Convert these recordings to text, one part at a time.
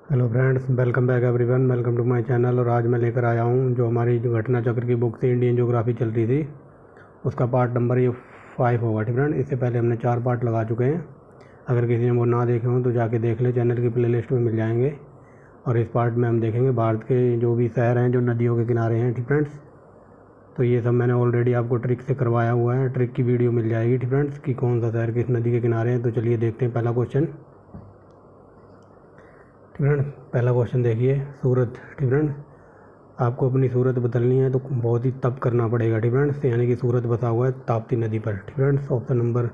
Hello friends, welcome back everyone. Welcome to my channel. और आज मैं लेकर आया हूँ जो हमारी जो घटना चक्र की बुक थी, इंडियन ज्योग्राफी चल रही थी, उसका पार्ट नंबर ये 5 होगा। ठीक फ्रेंड, इससे पहले हमने 4 पार्ट लगा चुके हैं। अगर किसी ने वो ना देखे हों तो जाके देख ले, चैनल की प्लेलिस्ट में मिल जाएंगे। और इस पार्ट में हम देखेंगे भारत के जो भी शहर हैं जो नदियों के किनारे हैं। ठीक फ्रेंड्स, तो ये सब मैंने ऑलरेडी आपको ट्रिक से करवाया हुआ है। ट्रिक की वीडियो मिल जाएगी ठीक फ्रेंड्स, कि कौन सा शहर किस नदी के किनारे हैं। तो चलिए देखते हैं पहला क्वेश्चन। ठीक फ्रेंड, पहला क्वेश्चन देखिए, सूरत। ठीक फ्रेंड, आपको अपनी सूरत बदलनी है तो बहुत ही तप करना पड़ेगा। ठीक फ्रेंड्स, यानी कि सूरत बसा हुआ है ताप्ती नदी पर। ठीक फ्रेंड्स, ऑप्शन नंबर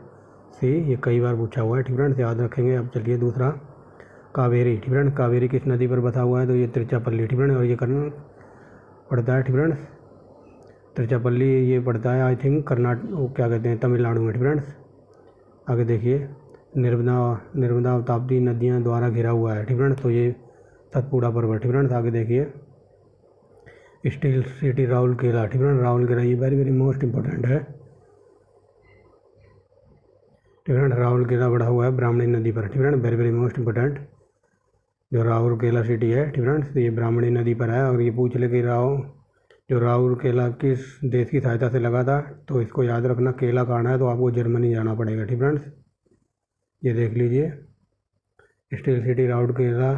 सी, ये कई बार पूछा हुआ है। ठीक फ्रेंड्स, याद रखेंगे। अब चलिए दूसरा, कावेरी। ठीक फ्रेंड्स, कावेरी किस नदी पर बसा हुआ है? तो ये तिरुचिरापल्ली। ठीक फ्रेंड्स, और ये करना पड़ता है। ठीक फ्रेंड्स, तिरुचिरापल्ली ये पड़ता है आई थिंक कर्नाटक, क्या कहते हैं, तमिलनाडु में। ठीक फ्रेंड्स, आगे देखिए, नर्मदा नर्मदा और ताप्ती नदियाँ द्वारा घिरा हुआ है। ठीक फ्रेंड्स, तो ये सतपुड़ा पर्वत। ठीक फ्रेंड्स, आगे देखिए, स्टील सिटी राउरकेला। ठीक है, राउरकेला ये वेरी वेरी मोस्ट इंपॉर्टेंट है। ठीक है, राउरकेला बढ़ा हुआ है ब्राह्मणी नदी पर। ठीक है, वेरी वेरी मोस्ट इंपॉर्टेंट। जो राउरकेला सिटी है, ठीक है, तो ये ब्राह्मणी नदी पर है। और ये पूछ ले कि जो राउरकेला किस देश की सहायता से लगा था, तो इसको याद रखना, केला खाना है तो आपको जर्मनी जाना पड़ेगा। ठीक फ्रेंड्स, ये देख लीजिए, स्टील सिटी राउरकेला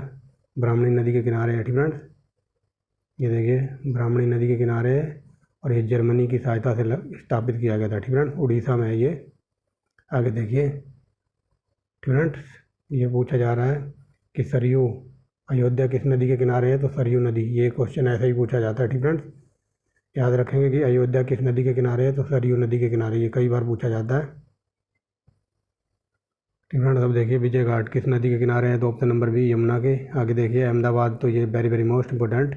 ब्राह्मणी नदी के किनारे है। ठीक फ्रेंड्स, ये देखिए ब्राह्मणी नदी के किनारे है और ये जर्मनी की सहायता से स्थापित किया गया था। ठीक है, उड़ीसा में है ये। आगे देखिए, ठीक है, ये पूछा जा रहा है कि सरयू अयोध्या किस नदी के किनारे है? तो सरयू नदी। ये क्वेश्चन ऐसा ही पूछा जाता है। ठीक फ्रेंड्स, याद रखेंगे कि अयोध्या किस नदी के किनारे है? तो सरयू नदी के किनारे। ये कई बार पूछा जाता है। ठीक फ्रेंड्स, अब देखिए, विजय घाट किस नदी के किनारे है? तो ऑप्शन नंबर बी, यमुना के। आगे देखिए, अहमदाबाद। तो ये very very most important,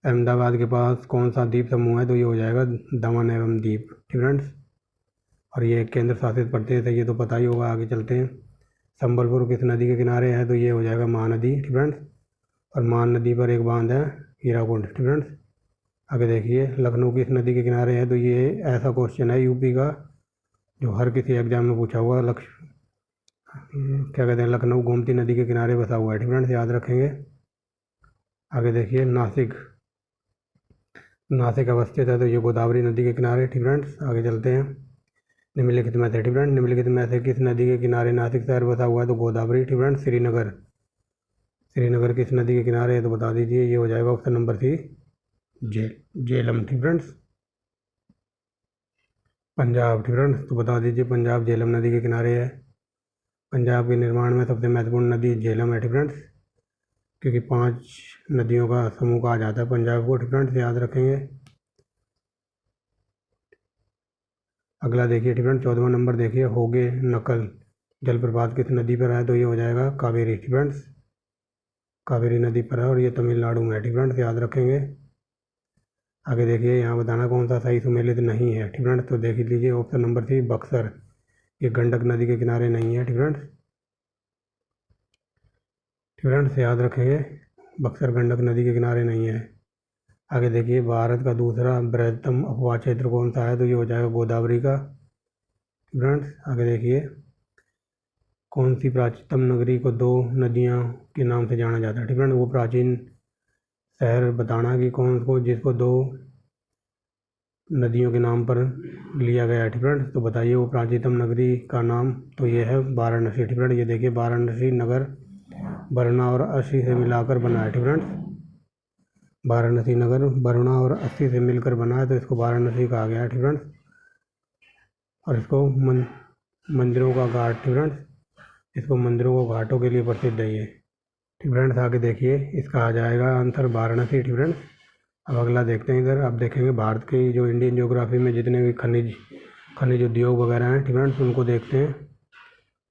Ahmedabad के पास कौन सा द्वीप समूह है? तो ये हो जाएगा दमन एवं दीप। ठीक फ्रेंड्स, और ये केंद्र शासित प्रदेश है, ये तो पता ही होगा। आगे चलते हैं, संबलपुर किस नदी के किनारे है? तो ये हो जाएगा महानदी। ठीक फ्रेंड्स, और मान नदी पर एक बांध है, हीराकुंड। ठीक फ्रेंड्स, आगे देखिए, लखनऊ किस नदी के किनारे है? तो ये ऐसा क्वेश्चन है यूपी का जो हर किसी एग्जाम में पूछा हुआ। क्या कहते हैं, लखनऊ गोमती नदी के किनारे बसा हुआ है। ठीक फ्रेंड्स, याद रखेंगे। आगे देखिए, नासिक। नासिक अवस्थित है तो ये गोदावरी नदी के किनारे। ठीक फ्रेंड्स, आगे चलते हैं, निम्नलिखित में से। ठीक फ्रेंड, निम्नलिखित में से किस नदी के किनारे नासिक शहर बसा हुआ है? तो गोदावरी। ठीक फ्रेंड, श्रीनगर। श्रीनगर किस नदी के किनारे है? तो बता दीजिए, ये हो जाएगा ऑप्शन नंबर सी, झेलम। ठीक फ्रेंड्स, पंजाब। ठीक फ्रेंड्स, तो बता दीजिए, पंजाब झेलम नदी के किनारे है। पंजाब के निर्माण में सबसे महत्वपूर्ण नदी झेलम है। ठीक फ्रेंड्स, क्योंकि 5 नदियों का समूह कहा जाता है पंजाब को। ठीक फ्रेंड्स, याद रखेंगे। अगला देखिए, ठीक फ्रेंड, 14वां नंबर देखिए, होगे नकल जलप्रपात किस नदी पर है? तो ये हो जाएगा कावेरी। ठीक फ्रेंड्स, कावेरी नदी पर है और ये तमिलनाडु में है। ठीक फ्रेंड्स, याद रखेंगे। आगे देखिए, यहाँ बताना कौन सा सही सुमेलित नहीं है। ठीक फ्रेंड्स, तो देख लीजिए, ऑप्शन नंबर सी, बक्सर। ये गंडक नदी के किनारे नहीं है। ठीक फ्रेंड्स, ठीक फ्रेंड्स, याद रखेंगे, बक्सर गंडक नदी के किनारे नहीं है। आगे देखिए, भारत का दूसरा बृहत्तम अपवाह क्षेत्र कौन सा है? तो ये हो जाएगा गोदावरी का। ठीक फ्रेंड्स, आगे देखिए, कौन सी प्राचीनतम नगरी को 2 नदियाँ के नाम से जाना जाता है? ठीक फ्रेंड, वो प्राचीन शहर बताना कि कौन को जिसको 2 नदियों के नाम पर लिया गया है। ठीक फ्रेंड, तो बताइए वो प्राचीनतम नगरी का नाम। तो ये है वाराणसी। ठीक फ्रेंड, ये देखिए, वाराणसी नगर वरुणा और अस्सी से मिलाकर बना है। ठीक फ्रेंड्स, वाराणसी नगर वरुणा और अस्सी से मिलकर बना है तो इसको वाराणसी कहा गया है। ठीक फ्रेंड्स, और इसको मंदिरों का घाट। ठीक फ्रेंड्स, इसको मंदिरों को घाटों के लिए प्रसिद्ध है ये। ठीक फ्रेंड्स, आगे देखिए, इसका आ जाएगा आंसर वाराणसी। ठीक फ्रेंड्स, अब अगला देखते हैं। इधर आप देखेंगे भारत की जो इंडियन ज्योग्राफी में जितने भी खनिज उद्योग वगैरह हैं, ठीक फ्रेंड्स, उनको देखते हैं।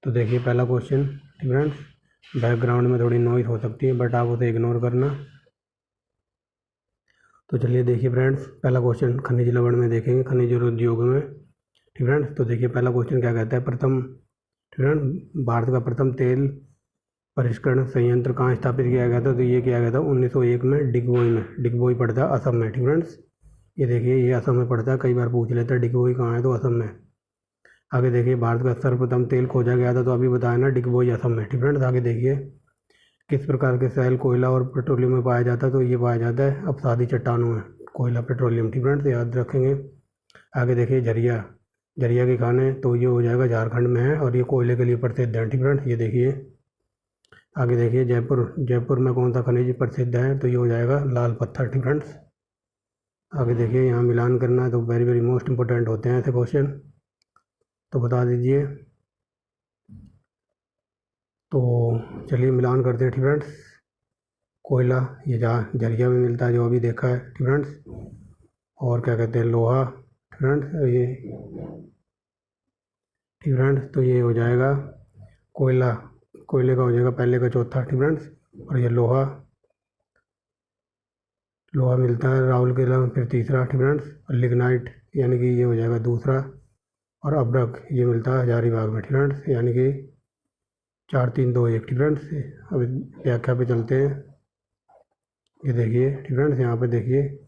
तो देखिए, पहला क्वेश्चन। ठीक फ्रेंड्स, बैकग्राउंड में थोड़ी नॉइज हो सकती है बट आप उसे इग्नोर करना। तो चलिए देखिए फ्रेंड्स, पहला क्वेश्चन खनिज लवण में देखेंगे, खनिज और उद्योग में। ठीक फ्रेंड्स, तो देखिए, पहला क्वेश्चन क्या कहता है, प्रथम, ठीक फ्रेंड, भारत का प्रथम तेल परिष्करण संयंत्र कहाँ स्थापित किया गया था? तो ये किया गया था 1901 में डिगबोई में। डिगबोई पड़ता है असम में। ठीक फ्रेंड्स, ये देखिए, ये असम में पड़ता है, कई बार पूछ लेता है डिगबोई कहाँ है, तो असम में। आगे देखिए, भारत का सर्वप्रथम तेल खोजा गया था, तो अभी बताया ना, डिगबोई असम में। ठीक फ्रेंड्स, आगे देखिए, किस प्रकार के सेल कोयला और पेट्रोलियम में पाया जाता है? तो ये पाया जाता है अपसादी चट्टानों में, कोयला पेट्रोलियम। ठीक फ्रेंड्स, याद रखेंगे। आगे देखिए झरिया, झरिया की खानें, तो ये हो जाएगा झारखंड में है और ये कोयले के लिए प्रसिद्ध है। ठीक फ्रेंड्स, ये देखिए। आगे देखिए जयपुर, जयपुर में कौन सा खनिज प्रसिद्ध है? तो ये हो जाएगा लाल पत्थर। ठीक फ्रेंड्स, आगे देखिए यहाँ मिलान करना है, तो वेरी वेरी मोस्ट इंपॉर्टेंट होते हैं ऐसे क्वेश्चन, तो बता दीजिए। तो चलिए मिलान करते हैं। ठीक फ्रेंड्स, कोयला ये जहाँ झरिया में मिलता है, जो अभी देखा है। ठीक फ्रेंड्स, और क्या कहते हैं, लोहा। ठीक फ्रेंड्स, ये ठीक फ्रेंड्स, तो ये हो जाएगा कोयला, कोयले का हो जाएगा पहले का चौथा। ठीक फ्रेंड्स, और ये लोहा, लोहा मिलता है राउरकेला में फिर तीसरा। ठीक फ्रेंड्स, और लिग्नाइट यानी कि ये हो जाएगा दूसरा, और अब्रक ये मिलता है हजारीबाग में। ठीक फ्रेंड्स, यानी कि 4 3 2 1। ठीक फ्रेंड्स, अभी व्याख्या पे चलते हैं। ये देखिए। ठीक फ्रेंड्स, यहाँ पे देखिए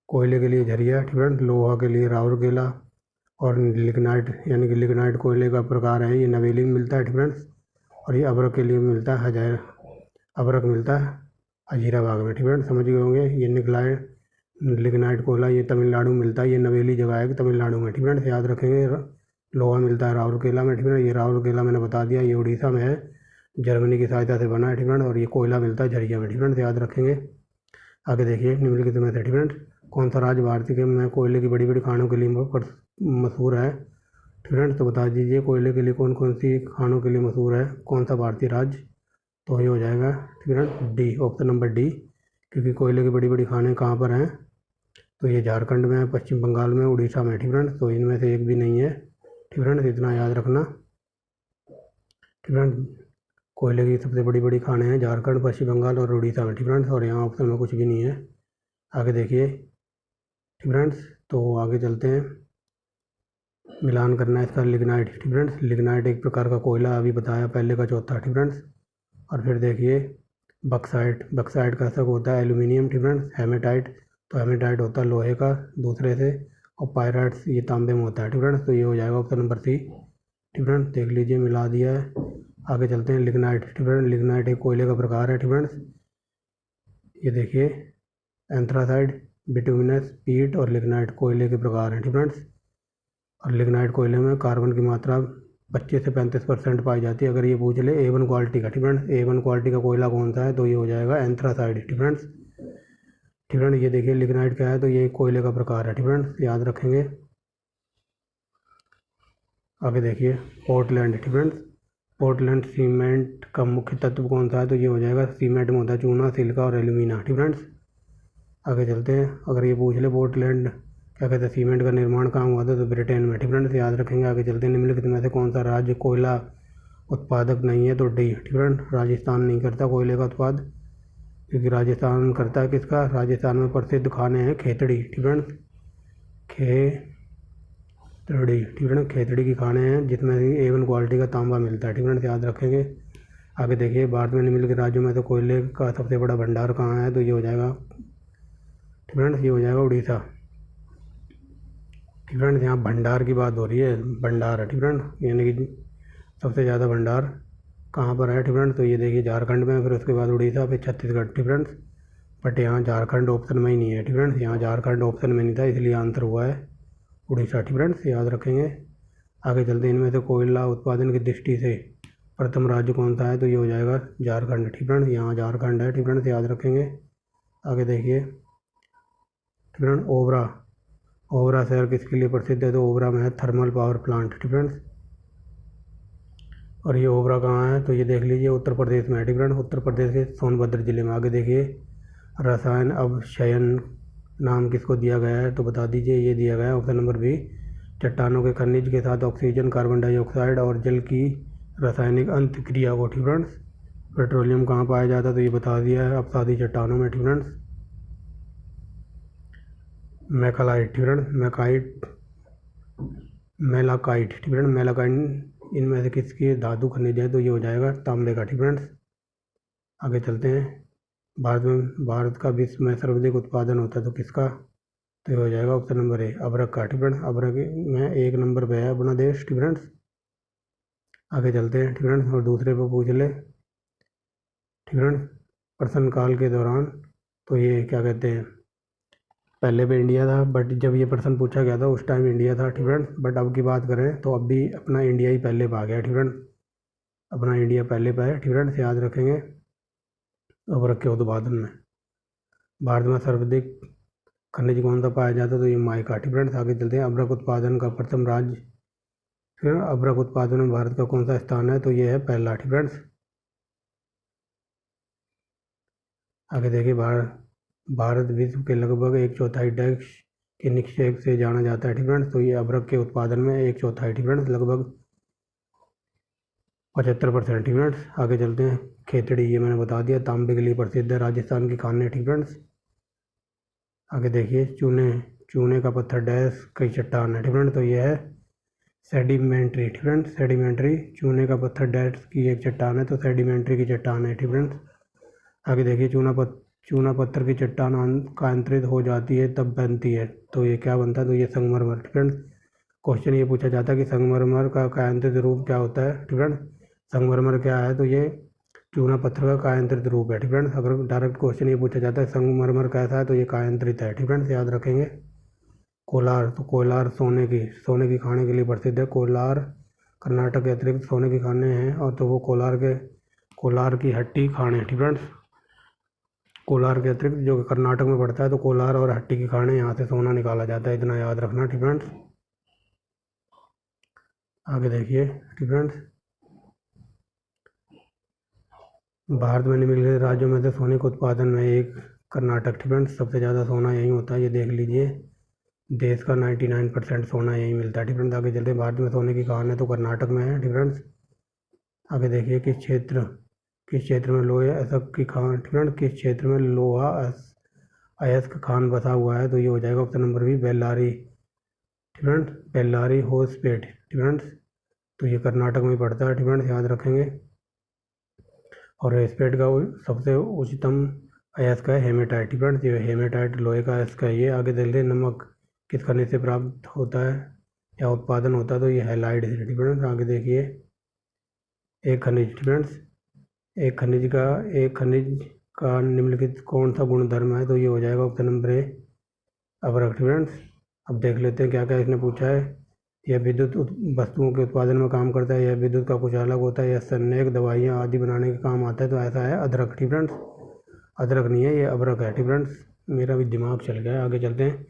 कोयले के लिए झरिया। ठीक फ्रेंड्स, लोहा के लिए राउरकेला, और लिग्नाइट यानी कि लिग्नाइट कोयले का प्रकार है, ये नवेली में मिलता है। ठीक फ्रेंड्स, और ये अब्रक के लिए मिलता है अब्रक मिलता है हजीराबाग में। ठीक फ्रेंड्स, समझ गए होंगे। ये लिग्नाइट कोयला ये तमिलनाडु में मिलता है, ये नवेली जगह है तमिलनाडु में। ठीक फ्रेंड्स, याद रखेंगे। लोहा मिलता है राउरकेला में। ठीक फ्रेंड्स, ये राउरकेला मैंने बता दिया, ये उड़ीसा में है, जर्मनी की सहायता से बना है। ठीक फ्रेंड्स, और ये कोयला मिलता है झरिया में। ठीक फ्रेंड्स, याद रखेंगे। आगे देखिए निम्नलिखित में से। ठीक फ्रेंड्स, कौन सा राज्य भारत के में कोयले की बड़ी बड़ी खानों के लिए मशहूर है? ठीक फ्रेंड्स, तो बता दीजिए कोयले के लिए कौन कौन सी खानों के लिए मशहूर है, कौन सा भारतीय राज्य? तो ये हो जाएगा ठीक friends D, option number D, क्योंकि कोयले की बड़ी बड़ी खानें कहाँ पर हैं? तो ये झारखंड में है, पश्चिम बंगाल में, उड़ीसा में। ठीक फ्रेंड्स, तो इनमें से एक भी नहीं है। ठीक फ्रेंड्स, इतना याद रखना। ठीक फ्रेंड्स, कोयले की सबसे बड़ी बड़ी खानें हैं झारखंड, पश्चिम बंगाल और उड़ीसा में। ठीक फ्रेंड्स, और यहाँ ऑप्शन में कुछ भी नहीं है। आगे देखिए। ठीक फ्रेंड्स, तो आगे चलते हैं। मिलान करना है इसका लिग्नाइट। ठीक फ्रेंड्स, लिग्नाइट एक प्रकार का कोयला, अभी बताया पहले का चौथा। ठीक फ्रेंड्स, और फिर देखिए बक्साइट, बक्साइट का सब होता है एल्यूमिनियम। ठीक फ्रेंड्स, हेमेटाइट, तो हेमेटाइट होता है लोहे का दूसरे से, और पायराइट्स ये तांबे में होता है। ठीक फ्रेंड्स, तो ये हो जाएगा ऑप्शन नंबर सी। ठीक फ्रेंड्स, देख लीजिए मिला दिया है। आगे चलते हैं लिग्नाइट। ठीक फ्रेंड्स, लिग्नाइट एक कोयले का प्रकार है। ठीक फ्रेंड्स, ये देखिए एंथ्रासाइड, बिटुमिनस, पीट और लिग्नाइट कोयले के प्रकार हैं। ठीक फ्रेंड्स, और लिग्नाइट कोयले में कार्बन की मात्रा 25 से 35% पाई जाती है। अगर ये पूछ ले A1 क्वालिटी का। ठीक फ्रेंड्स, A1 क्वालिटी का कोयला कौन सा है? तो ये हो जाएगा एंथ्रासाइड। ठीक फ्रेंड्स, ठीक फ्रेंड्स, ये देखिए लिग्नाइट क्या है? तो ये कोयले का प्रकार है। ठीक फ्रेंड्स, याद रखेंगे। आगे देखिए पोर्टलैंड। ठीक फ्रेंड्स, पोर्टलैंड सीमेंट का मुख्य तत्व कौन सा है? तो ये हो जाएगा सीमेंट में होता है चूना, सिलिका और एल्यूमिना। ठीक फ्रेंड्स, आगे चलते हैं। अगर ये पूछ ले पोर्टलैंड क्या कहते हैं सीमेंट का निर्माण कहाँ हुआ था? तो ब्रिटेन में। ठीक फ्रेंड्स, याद रखेंगे। आगे चलते हैं। निम्नलिखित में से कौन सा राज्य कोयला उत्पादक नहीं है? तो डी। ठीक फ्रेंड्स, राजस्थान नहीं करता कोयले का उत्पाद, क्योंकि राजस्थान करता है किसका? राजस्थान में प्रसिद्ध खाने हैं खेतड़ी। ठीक फ्रेंड्स, खेतड़ी। ठीक फ्रेंड्स, खेतड़ी की खाने हैं जिसमें A1 क्वालिटी का तांबा मिलता है। ठीक फ्रेंड्स, याद रखेंगे। आगे देखिए भारत में निम्नलिखित राज्यों में से कोयले का सबसे बड़ा भंडार कहाँ है? तो ये हो जाएगा ठीक फ्रेंड्स, ये हो जाएगा उड़ीसा। ठीक फ्रेंड्स, यहाँ भंडार की बात हो रही है, भंडार है। ठीक फ्रेंड्स, यानी कि सबसे ज़्यादा भंडार कहाँ पर है? ठीक फ्रेंड्स, तो ये देखिए झारखंड में, फिर उसके बाद उड़ीसा, फिर छत्तीसगढ़। ठीक फ्रेंड्स, बट यहाँ झारखंड ऑप्शन में ही नहीं है। ठीक फ्रेंड्स, यहाँ झारखंड ऑप्शन में नहीं था, इसलिए आंसर हुआ है उड़ीसा। ठीक फ्रेंड्स, याद रखेंगे। आगे चलते हैं। इनमें से कोयला उत्पादन की दृष्टि से प्रथम राज्य कौन सा है? तो ये हो जाएगा झारखंड। ठीक फ्रेंड्स, यहाँ झारखंड है। ठीक फ्रेंड्स, याद रखेंगे। आगे देखिए। ठीक फ्रेंड्स, ओबरा, ओबरा शहर किसके लिए प्रसिद्ध है? तो ओबरा में है थर्मल पावर प्लांट। ठीक फ्रेंड्स, और ये ओबरा कहाँ है? तो ये देख लीजिए उत्तर प्रदेश में है। ठीक फ्रेंड्स, उत्तर प्रदेश के सोनभद्र जिले में। आगे देखिए रसायन अवक्षयन नाम किसको दिया गया है? तो बता दीजिए, ये दिया गया है ऑप्शन नंबर बी, चट्टानों के खनिज के साथ ऑक्सीजन, कार्बन डाइऑक्साइड और जल की रासायनिक अंतक्रिया को। ठीक फ्रेंड्स, पेट्रोलियम कहाँ पाया जाता है? तो ये बता दिया है अपसादी चट्टानों में। ठीक फ्रेंड्स, मैकालाइट। ठीक फ्रेंड्स, मेलाकाइट। ठीक फ्रेंड्स, मेलाकाइट इनमें से किसकी धातु खनिज है? तो ये हो जाएगा तांबे का। ठीक फ्रेंड्स, आगे चलते हैं। भारत का विश्व में सर्वाधिक उत्पादन होता है तो किसका? तो ये हो जाएगा ऑप्शन नंबर ए, अबरक का। ठीक फ्रेंड्स, अबरक में 1 नंबर पे है अपना देश। ठीक फ्रेंड्स, आगे चलते हैं। ठीक फ्रेंड्स, और दूसरे पे पूछ ले। ठीक है। प्रश्न काल के दौरान तो ये क्या कहते हैं, पहले पे इंडिया था, बट जब ये प्रश्न पूछा गया था उस टाइम इंडिया था, ठीक है। बट अब की बात करें तो अब भी अपना इंडिया ही पहले पे आ गया, ठीक है। अपना इंडिया पहले पे है, ठीक है, से याद रखेंगे। अब रखे उत्पादन में भारत में सर्वाधिक खनिज कौन सा पाया जाता है, तो ये माइका, ठीक है। आगे चलते हैं। अभ्रक उत्पादन का प्रथम राज्य, फिर अभ्रक उत्पादन में भारत का कौन सा स्थान है, तो ये है पहला, ठीक है। आगे देखिए, भारत विश्व के लगभग 1/4 टैक्स के निक्षेप से जाना जाता है, ठीक है। तो ये अभ्रक के उत्पादन में 1/4, ठीक है, लगभग 75%, ठीक है। आगे चलते हैं। खेतड़ी, ये मैंने बता दिया, तांबे के लिए प्रसिद्ध है, राजस्थान की खाने, ठीक है। आगे देखिए, चूने का पत्थर डैश कई चट्टान है, ठीक है। तो ये है सेडिमेंट्री, ठीक है। सेडिमेंट्री, चूने का पत्थर डैश की एक चट्टान है, तो सेडिमेंट्री की चट्टान है, ठीक है। आगे देखिए, चूना पत्थर की चट्टान कायांतरित हो जाती है तब बनती है, तो ये क्या बनता है, तो ये संगमरमर, ठीक है। क्वेश्चन ये पूछा जाता है कि संगमरमर का कायांतरित रूप क्या होता है, ठीक है। संगमरमर क्या है, तो ये चूना पत्थर का कायांतरित रूप है, ठीक है। अगर डायरेक्ट क्वेश्चन ये पूछा जाता है संगमरमर कैसा है, तो ये कायांतरित है, ठीक है, याद रखेंगे। कोलार, तो कोलार सोने की खाने के लिए प्रसिद्ध है। कोलार कर्नाटक के अतिरिक्त सोने की खाने हैं, और तो वो कोलार की हट्टी खाने, ठीक है। कोलार के अतिरिक्त जो कर्नाटक में पड़ता है, तो कोलार और हट्टी की खाने, यहाँ से सोना निकाला जाता है, इतना याद रखना, ठीक है। आगे देखिए, ठीक है। भारत में निम्नलिखित राज्यों में से सोने के उत्पादन में एक कर्नाटक, ठीक है। सबसे ज़्यादा सोना यहीं होता है, ये देख लीजिए। देश का 99% सोना यहीं मिलता है, ठीक है। आगे चलते हैं। भारत में सोने की खान है तो कर्नाटक में है, ठीक है। आगे देखिए, किस क्षेत्र में लोहे अयस्क की खान, ठीक है। किस क्षेत्र में लोहा अयस्क खान बसा हुआ है, तो ये हो जाएगा ऑप्शन नंबर बी, बेल्लारी, ठीक है। बेल्लारी होसपेट, ठीक है। तो ये कर्नाटक में पड़ता है, ठीक है, याद रखेंगे। और स्पेट का सबसे उच्चतम अयस्क है हेमेटाइट, ठीक है। ये हेमेटाइट लोहे का अयस्क है ये। आगे चलते हैं। नमक किस खनिज से प्राप्त होता है या उत्पादन होता है, तो ये हैलाइड है, ठीक है। आगे देखिए, एक खनिज, ठीक है। एक खनिज का निम्नलिखित कौन सा गुणधर्म है, तो ये हो जाएगा ऑप्शन नंबर ए, अभ्रक, ठीक है। अब देख लेते हैं क्या क्या इसने पूछा है। यह विद्युत वस्तुओं के उत्पादन में काम करता है, यह विद्युत का कुछ अलग होता है, यह सैनिक दवाइयाँ आदि बनाने के काम आता है, तो ऐसा है अदरक, ठीक है। अदरक नहीं है, ये अबरक है, ठीक है। मेरा भी दिमाग चल गया है। आगे चलते हैं।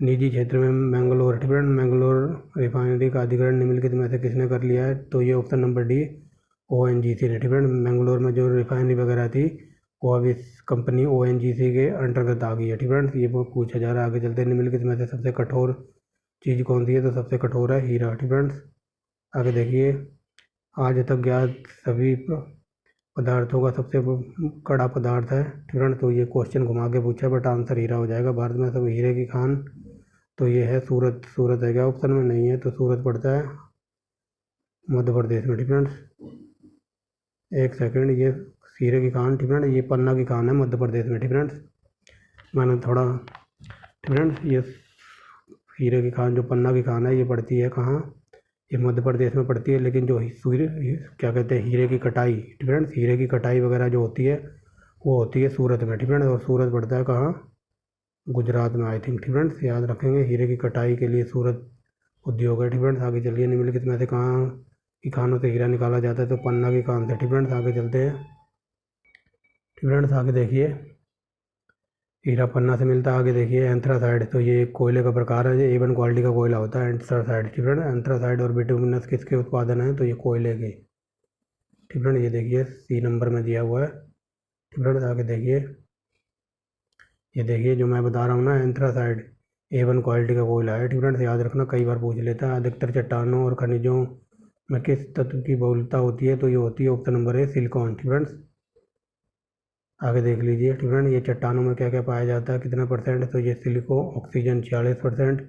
निजी क्षेत्र में मैंगलोर, ठीक है। मैंगलोर रिफाइनरी का अधिग्रहण निम्नलिखित में से किसने कर लिया है, तो ये ऑप्शन नंबर डी, ONGC ने, ठीक है। मैंगलोर में जो रिफाइनरी वगैरह थी वो अब इस कंपनी ONGC के अंतर्गत आ गई है, ठीक है। ये वो पूछा जा रहा है। आगे चलते हैं। निम्नलिखित में से सबसे कठोर चीज़ कौन सी है, तो सबसे कठोर है हीरा, ठीक है। आगे देखिए, आज तक ज्ञात सभी पदार्थों का सबसे कड़ा पदार्थ है, ठीक है। तो ये क्वेश्चन घुमा के पूछा, बट आंसर हीरा हो जाएगा। भारत में सब हीरे की खान, तो ये है सूरत। सूरत है क्या ऑप्शन में, नहीं है, तो सूरत पड़ता है मध्य प्रदेश में, ठीक है। एक सेकंड, ये हीरे की खान, ठीक है, ये पन्ना की खान है मध्य प्रदेश में, ठीक है। मैंने थोड़ा, ठीक है। ये हीरे की खान, जो पन्ना की खान है, ये पड़ती है कहाँ, ये मध्य प्रदेश में पड़ती है। लेकिन जो सूर्य क्या कहते हैं, हीरे की कटाई, ठीक है, हीरे की कटाई वगैरह जो होती है वो होती है सूरत में, ठीक है। और सूरत पड़ता है कहाँ, गुजरात में, आई थिंक, ठीक है। याद रखेंगे, हीरे की कटाई के लिए सूरत उद्योग है, ठीक है। आगे चलिए। निम्नलिखित में से कहाँ की खानों से हीरा निकाला जाता है, तो पन्ना की खान से, ठीक है। आगे चलते हैं, ठीक है। आगे देखिए, हीरा पन्ना से मिलता है। आगे देखिए, एंथ्रासाइड, तो ये कोयले का प्रकार है, ये A1 क्वालिटी का कोयला होता है एंथ्रासाइड, ठीक है। एंथ्रासाइड और बिटुमिनस किसके उत्पादन है, तो ये कोयले के, ठीक है। ये देखिए C नंबर में दिया हुआ है, ठीक है। आगे देखिए, ये देखिए जो मैं बता रहा हूँ ना, एंथ्रासाइड A1 क्वालिटी का कोयला है, ठीक है। याद रखना, कई बार पूछ लेता है। अधिकतर चट्टानों और खनिजों में किस तत्व की बहुलता होती है, तो ये होती है ऑप्शन नंबर ए, सिलिकॉन, ठीक है। आगे देख लीजिए, ठीक है। ये चट्टानों में क्या क्या पाया जाता है, कितना परसेंट, तो ये ऑक्सीजन 46%,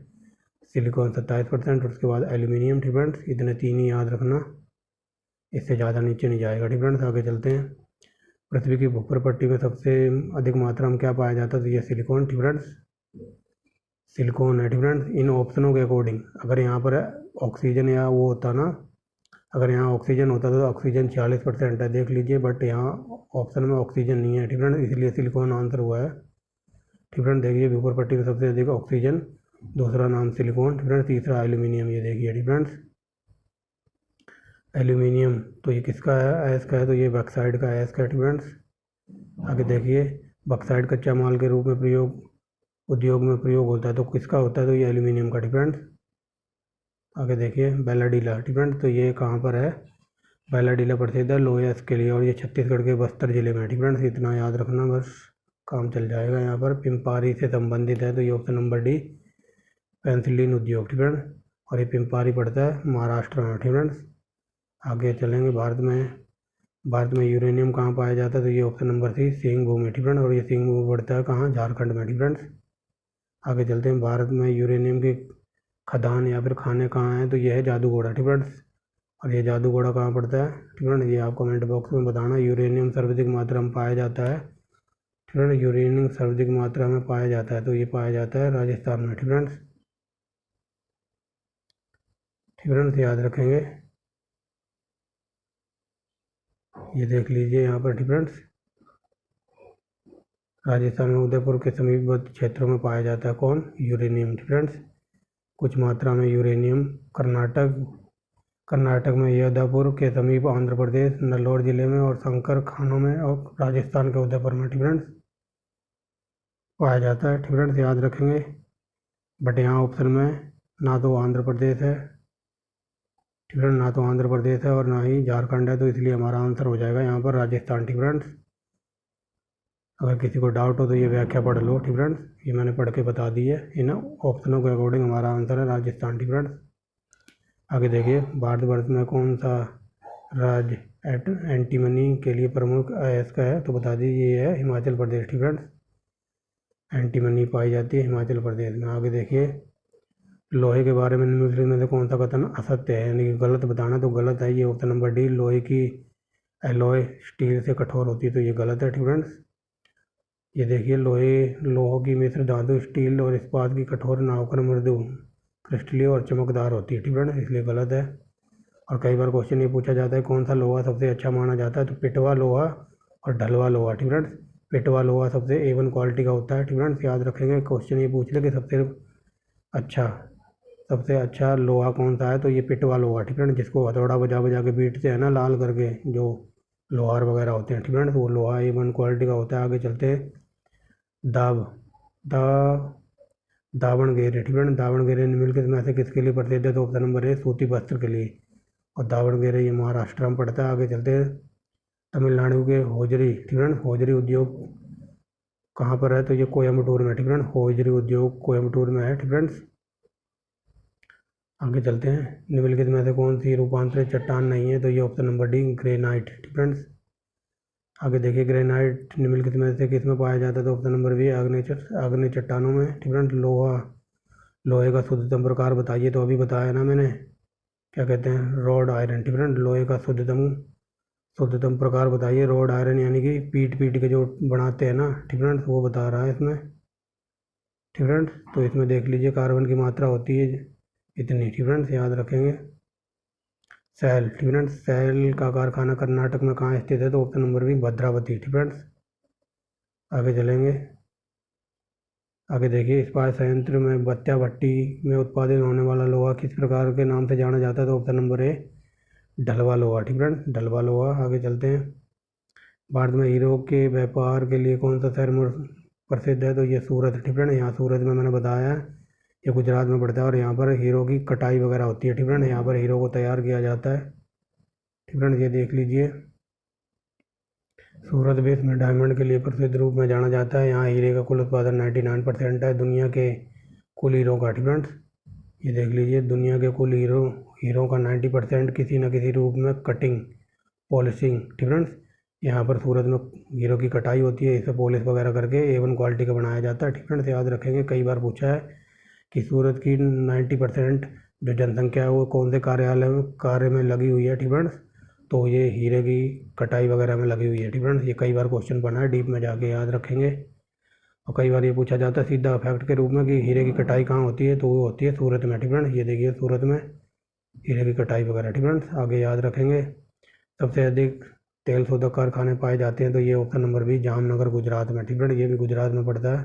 सिलिकॉन 27%, और उसके बाद एल्यूमिनियम, ठीक है। इतने तीन ही याद रखना, इससे ज़्यादा नीचे नहीं जाएगा, ठीक है। आगे चलते हैं। पृथ्वी की भूपर पट्टी में सबसे अधिक मात्रा में क्या पाया जाता है, तो ये सिलिकॉन, ठीक है। सिलिकॉन है, ठीक है। इन ऑप्शनों के अकॉर्डिंग, अगर यहाँ पर ऑक्सीजन या वो होता ना, अगर यहाँ ऑक्सीजन होता तो ऑक्सीजन 46% है, देख लीजिए, बट यहाँ ऑप्शन में ऑक्सीजन नहीं है, ठीक है, इसलिए सिलिकॉन आंसर हुआ है। ठीक है, देखिए ऊपर पट्टी में सबसे अधिक ऑक्सीजन, दूसरा नाम सिलिकॉन, ठीक है, तीसरा एल्यूमिनियम, ये देखिए ठीक फ्रेंड्स। एल्यूमिनियम तो ये किसका है, एस का है, तो ये बॉक्साइट का एस का है, ठीक फ्रेंड्स। आगे देखिए बॉक्साइट कच्चा माल के रूप में उद्योग में प्रयोग होता है, तो किसका होता है, तो ये एल्यूमिनियम का, ठीक फ्रेंड्स। आगे देखिए बैलाडीला, ठीक फ्रेंड्स, तो ये कहाँ पर है, बैलाडीला प्रसिद्ध है लोहे के लिए, और ये छत्तीसगढ़ के बस्तर जिले में है, ठीक फ्रेंड्स, इतना याद रखना बस, काम चल जाएगा। यहाँ पर पिंपारी से संबंधित है, तो ये ऑप्शन नंबर डी पेंसिलिन उद्योग, ठीक फ्रेंड्स, और ये पिंपारी पड़ता है महाराष्ट्र में, ठीक फ्रेंड्स। आगे चलेंगे भारत में यूरेनियम कहाँ पाया जाता है, तो ये ऑप्शन नंबर सी सिंह भूमि, ठीक फ्रेंड्स, और ये सिंह भूमि पड़ता है कहाँ, झारखंड में, ठीक फ्रेंड्स। आगे चलते हैं, भारत में यूरेनियम के खदान या फिर खाने कहाँ हैं, तो ये है जादूगोड़ा, ठीक फ्रेंड्स, और ये जादूगोड़ा कहाँ पड़ता है, ठीक है, ये आप कमेंट बॉक्स में बताना। यूरेनियम सर्वाधिक मात्रा में पाया जाता है, ठीक है, यूरेनियम सर्वाधिक मात्रा में पाया जाता है, तो ये पाया जाता है राजस्थान में, ठीक फ्रेंड्स, ठीक फ्रेंड्स, याद रखेंगे। ये देख लीजिए यहाँ पर, ठीक फ्रेंड्स, राजस्थान में उदयपुर के समीपवर्ती क्षेत्रों में पाया जाता है कौन, यूरेनियम, ठीक फ्रेंड्स। कुछ मात्रा में यूरेनियम कर्नाटक में यदापुर के समीप, आंध्र प्रदेश नल्लोर जिले में, और शंकर खानों में, और राजस्थान के उदयपुर में, ठीक फ्रेंड्स, पाया जाता है, ठीक फ्रेंड्स, याद रखेंगे। बट यहाँ ऑप्शन में ना तो आंध्र प्रदेश है, ठीक फ्रेंड्स, ना तो आंध्र प्रदेश है और ना ही झारखंड है, तो इसलिए हमारा आंसर हो जाएगा यहाँ पर राजस्थान, ठीक फ्रेंड्स। अगर किसी को डाउट हो तो ये व्याख्या पढ़ लो, ठीक फ्रेंड्स, ये मैंने पढ़ के बता दी है, इन ऑप्शनों के अकॉर्डिंग हमारा आंसर है राजस्थान, ठीक फ्रेंड्स। आगे देखिए भारतवर्ष में कौन सा राज्य एंटीमनी के लिए प्रमुख अयस्क का है, तो बता दीजिए ये है हिमाचल प्रदेश, ठीक फ्रेंड्स, एंटीमनी पाई जाती है हिमाचल प्रदेश में। आगे देखिए लोहे के बारे में निम्नलिखित में से कौन सा कथन असत्य है, यानी कि गलत बताना, तो गलत है ये ऑप्शन नंबर डी, लोहे की एलॉय स्टील से कठोर होती है, तो ये गलत है, ठीक फ्रेंड्स। ये देखिए लोहों की मिश्र धातु स्टील और इस्पात की कठोर ना होकर मृदु क्रिस्टलीय और चमकदार होती है, ठीक फ्रेंड्स, इसलिए गलत है। और कई बार क्वेश्चन ये पूछा जाता है कौन सा लोहा सबसे अच्छा माना जाता है, तो पिटवा लोहा और ढलवा लोहा, ठीक फ्रेंड्स, पिटवा लोहा सबसे A1 क्वालिटी का होता है, ठीक फ्रेंड्स, याद रखेंगे। क्वेश्चन ये पूछ ले कि सबसे अच्छा लोहा कौन सा है, तो ये पिटवा लोहा, ठीक फ्रेंड्स, जिसको हथौड़ा बजा बजा के बीटते हैं ना लाल करके, जो लोहार वगैरह होते हैं, ठीक फ्रेंड्स, वो लोहा A1 क्वालिटी का होता है। आगे चलते हैं दाब दा दावणगेरे, ठीक है, दावणगेरे निम्नलिखित में से किसके लिए प्रसिद्ध है, तो ऑप्शन नंबर ए सूती वस्त्र के लिए, और दावणगेरे ये महाराष्ट्र में पड़ता है। आगे चलते हैं तमिलनाडु के होजरी, ठीक है, होजरी उद्योग कहाँ पर है, तो ये कोयम्बटूर में, ठीक है, होजरी उद्योग कोयम्बटूर में है, ठीक फ्रेंड्स। आगे चलते हैं निम्नलिखित में से कौन सी रूपांतरित चट्टान नहीं है, तो ये ऑप्शन नंबर डी ग्रेनाइट, ठीक फ्रेंड्स। आगे देखिए ग्रेनाइट निम्नलिखित में से किस में पाया जाता है, तो ऑप्शन नंबर बी आग्नेय चट्टानों में, ठीक फ्रेंड्स। लोहे का शुद्धतम प्रकार बताइए, तो अभी बताया ना मैंने, क्या कहते हैं, रॉड आयरन, ठीक फ्रेंड्स, लोहे का शुद्धतम प्रकार बताइए, रॉड आयरन, यानी कि पीट के जो बनाते हैं ना, ठीक फ्रेंड्स, वो बता रहा है इसमें, ठीक फ्रेंड्स। तो इसमें देख लीजिए कार्बन की मात्रा होती है इतनी, ठीक फ्रेंड्स, याद रखेंगे। सेल, ठीक फ्रेंड्स, सेल का कारखाना कर्नाटक में कहाँ स्थित है, तो ऑप्शन नंबर बी भद्रावती, ठीक फ्रेंड्स। आगे चलेंगे, आगे देखिए इस्पात संयंत्र में बत्तिया भट्टी में उत्पादित होने वाला लोहा किस प्रकार के नाम से जाना जाता है, तो ऑप्शन नंबर ए ढलवा लोहा, ठीक फ्रेंड्स, ढलवा लोहा। आगे चलते हैं भारत में हीरो के व्यापार के लिए कौन सा शहर प्रसिद्ध है, तो ये सूरत, ठीक फ्रेंड्स, यहाँ सूरत में मैंने बताया है, ये गुजरात में पड़ता है, और यहाँ पर हीरो की कटाई वगैरह होती है, ठीक फ्रेंड्स, यहाँ पर हीरो को तैयार किया जाता है, ठीक फ्रेंड्स, ये देख लीजिए। सूरत विश्व में डायमंड के लिए प्रसिद्ध रूप में जाना जाता है, यहाँ हीरे का कुल उत्पादन 99% है दुनिया के कुल हीरो का, ठीक फ्रेंड्स, ये देख लीजिए, दुनिया के कुल हीरो का 90% किसी न किसी रूप में कटिंग पॉलिशिंग, ठीक फ्रेंड्स, यहाँ पर सूरत में हीरो की कटाई होती है, इसे पॉलिश वगैरह करके A1 क्वालिटी का बनाया जाता है, ठीक फ्रेंड्स, याद रखेंगे। कई बार पूछा है कि सूरत की 90% जो जनसंख्या है वो कौन से कार्य में लगी हुई है, ठीक फ्रेंड्स, तो ये हीरे की कटाई वगैरह में लगी हुई है, ठीक फ्रेंड्स, ये कई बार क्वेश्चन बना है, डीप में जाके याद रखेंगे। और कई बार ये पूछा जाता है सीधा फैक्ट के रूप में कि हीरे की कटाई कहाँ होती है, तो वो होती है सूरत में, ठीक फ्रेंड्स, ये देखिए सूरत में हीरे की कटाई वगैरह। ठीक फ्रेंड्स, आगे याद रखेंगे सबसे अधिक तेल शोधक कारखाने पाए जाते हैं, तो ये option number B Jamnagar Gujarat में। ठीक फ्रेंड, ये भी गुजरात में पड़ता है।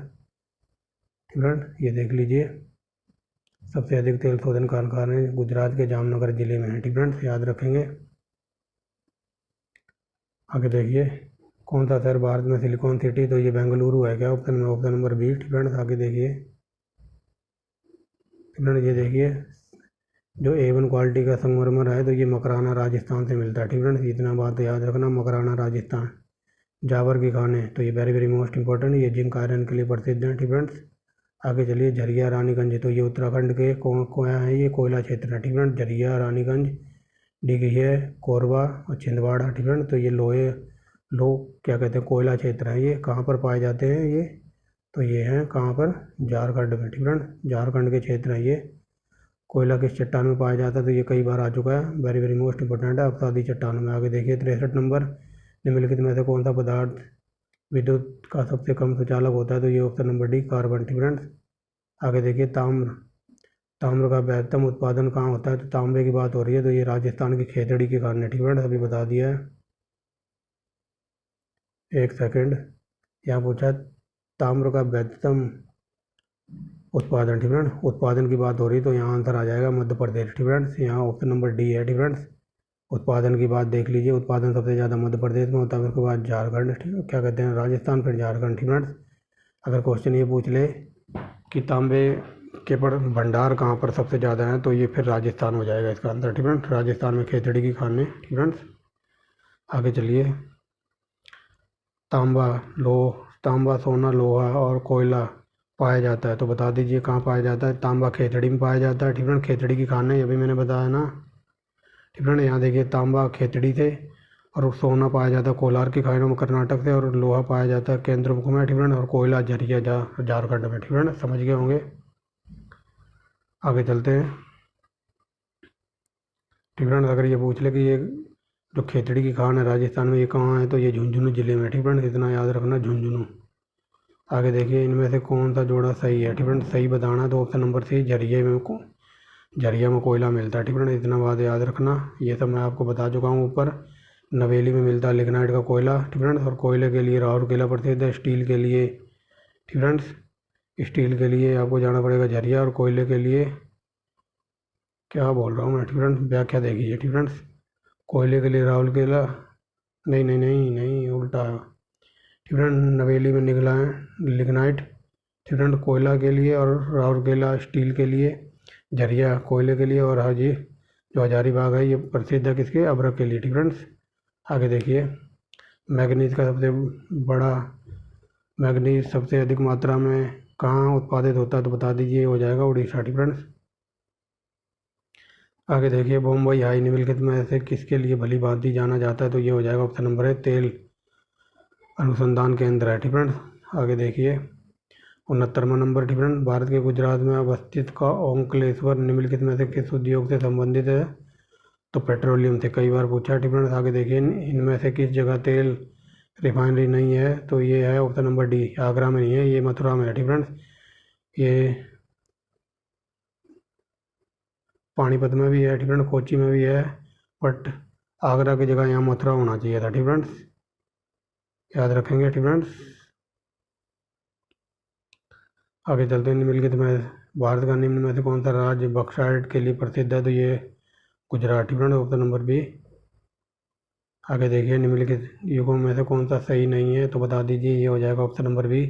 ठीक फ्रेंड, ये देख लीजिए सबसे अधिक तेल शोधन कारखाने गुजरात के जामनगर जिले में है। ठीक फ्रेंड्स, याद रखेंगे। आगे देखिए कौन सा शहर भारत में सिलिकॉन सिटी, तो ये बेंगलुरु है क्या, ऑप्शन नंबर बी। ठीक फ्रेंड्स, आगे देखिए फ्रेंड, ये देखिए जो A1 क्वालिटी का संगमरमर है तो ये मकराना राजस्थान से मिलता है। ठीक फ्रेंड्स, इतना बात याद रखना, मकराना राजस्थान। जावर के खाने, तो ये वेरी वेरी मोस्ट इंपॉर्टेंट, ये जिंक आयरन के लिए प्रसिद्ध हैं। ठीक फ्रेंड्स, आगे चलिए झरिया रानीगंज, तो ये उत्तराखंड के कोया है, ये कोयला क्षेत्र है। ठीक फ्रेंड, झरिया रानीगंज डिघिया कोरबा और छिंदवाड़ा। ठीक फ्रेंड, तो ये क्या कहते हैं कोयला क्षेत्र है। ये कहाँ पर पाए जाते हैं ये, तो ये हैं कहाँ पर, झारखंड में। ठीक फ्रेंड, झारखंड के क्षेत्र है ये। कोयला किस चट्टान में पाया जाता है, तो ये कई बार आ चुका है, वेरी वेरी मोस्ट इंपॉर्टेंट है, अवसादी चट्टानों में। आगे देखिए 63 नंबर, निम्नलिखित में से कौन सा पदार्थ विद्युत का सबसे कम सुचालक होता है, तो ये ऑप्शन नंबर डी कार्बन। ठीक फ्रेंड्स, आगे देखिए ताम्र का बेहतम उत्पादन कहाँ होता है, तो तांबे की बात हो रही है, तो ये राजस्थान की खेतड़ी के कारण है। ठीक फ्रेंड्स, अभी बता दिया है। एक सेकंड, यहाँ पूछा है ताम्र का बेहतम उत्पादन। ठीक फ्रेंड, उत्पादन की बात हो रही है तो यहाँ आंसर आ जाएगा मध्य प्रदेश। ठीक फ्रेंड्स, यहाँ ऑप्शन नंबर डी है। ठीक फ्रेंड्स, उत्पादन की बात देख लीजिए, उत्पादन सबसे ज़्यादा मध्य प्रदेश में होता है, उसके बाद झारखंड, क्या कहते हैं राजस्थान, फिर झारखंड। ठीक फ्रेंड्स, अगर क्वेश्चन ये पूछ ले कि तांबे के भंडार कहाँ पर सबसे ज़्यादा हैं, तो ये फिर राजस्थान हो जाएगा इसका आंसर। ठीक फ्रेंड्स, राजस्थान में खेतड़ी की खानें। ठीक फ्रेंड्स, आगे चलिए तांबा सोना लोहा और कोयला पाया जाता है, तो बता दीजिए कहाँ पाया जाता है। तांबा खेतड़ी में पाया जाता है। ठीक फ्रेंड, खेतड़ी की खानें ये भी मैंने बताया ना। ठीक फ्रेंड, यहाँ देखिए तांबा खेतड़ी से, और सोना पाया जाता है कोलार की खानों में कर्नाटक से, और लोहा पाया जाता है केंद्र मुख में। ठीक फ्रेंड, और कोयला झरिया झारखंड में। ठीक फ्रेंड, समझ गए होंगे। आगे चलते हैं। ठीक फ्रेंड, अगर ये पूछ ले कि ये जो खेतड़ी की खान है राजस्थान में, ये कहाँ है, तो ये झुंझुनू जिले में। ठीक फ्रेंड, इतना याद रखना, झुंझुनू। आगे देखिए इनमें से कौन सा जोड़ा सही है। ठीक फ्रेंड, सही बताना, तो ऑप्शन नंबर सी झरिया में कोयला मिलता है। ठीक फ्रेंड, इतना बात याद रखना, ये सब मैं आपको बता चुका हूँ ऊपर। नवेली में मिलता है लिग्नाइट का कोयला। ठीक फ्रेंड्स, और कोयले के लिए राउरकेला प्रसिद्ध है। स्टील के लिए, ठीक फ्रेंड्स, स्टील के लिए आपको जाना पड़ेगा झरिया, और कोयले के लिए क्या बोल रहा हूँ मैं। ठीक फ्रेंड्स, व्याख्या देखिए। ठीक फ्रेंड्स, कोयले के लिए राउरकेला, नहीं नहीं नहीं नहीं, उल्टा। ठीक फ्रेंड, नवेली में निकला है लिग्नाइट। ठीक फ्रेंड, कोयला के लिए, और राउरकेला स्टील के लिए, झरिया कोयले के लिए, और हाजी जो हजारीबाग है ये प्रसिद्ध है किसके, अभ्रक के लिए। ठीक फ्रेंड्स, आगे देखिए मैग्नीज का सबसे बड़ा मैग्नीज सबसे अधिक मात्रा में कहाँ उत्पादित होता है, तो बता दीजिए, हो जाएगा उड़ीसा। ठीक फ्रेंड्स, आगे देखिए बम्बई हाई निम्नलिखित में से किसके लिए भली भांति जाना जाता है, तो ये हो जाएगा ऑप्शन नंबर है तेल अनुसंधान केंद्र है। ठीक फ्रेंड्स, आगे देखिए 69वां नंबर। ठीक फ्रेंड, भारत के गुजरात में अवस्थित का ओंकलेश्वर निम्नलिखित में से किस उद्योग से संबंधित है, तो पेट्रोलियम से। कई बार पूछा। ठीक फ्रेंड्स, आगे देखिए इनमें से किस जगह तेल रिफाइनरी नहीं है, तो ये है ऑप्शन नंबर डी, आगरा में नहीं है, ये मथुरा में है। ठीक फ्रेंड्स, ये पानीपत में भी है। ठीक फ्रेंड, कोची में भी है, बट आगरा की जगह यहाँ मथुरा होना चाहिए था। ठीक फ्रेंड्स, याद रखेंगे। ठीक फ्रेंड्स, आगे चलते हैं निम्नलिखित में भारत का निम्न में से कौन सा राज्य बॉक्साइट के लिए प्रसिद्ध है, तो ये गुजरात। ठीक फ्रेंड, ऑप्शन नंबर बी। आगे देखिए निम्नलिखित युगों में से कौन सा सही नहीं है, तो बता दीजिए, ये हो जाएगा ऑप्शन नंबर बी,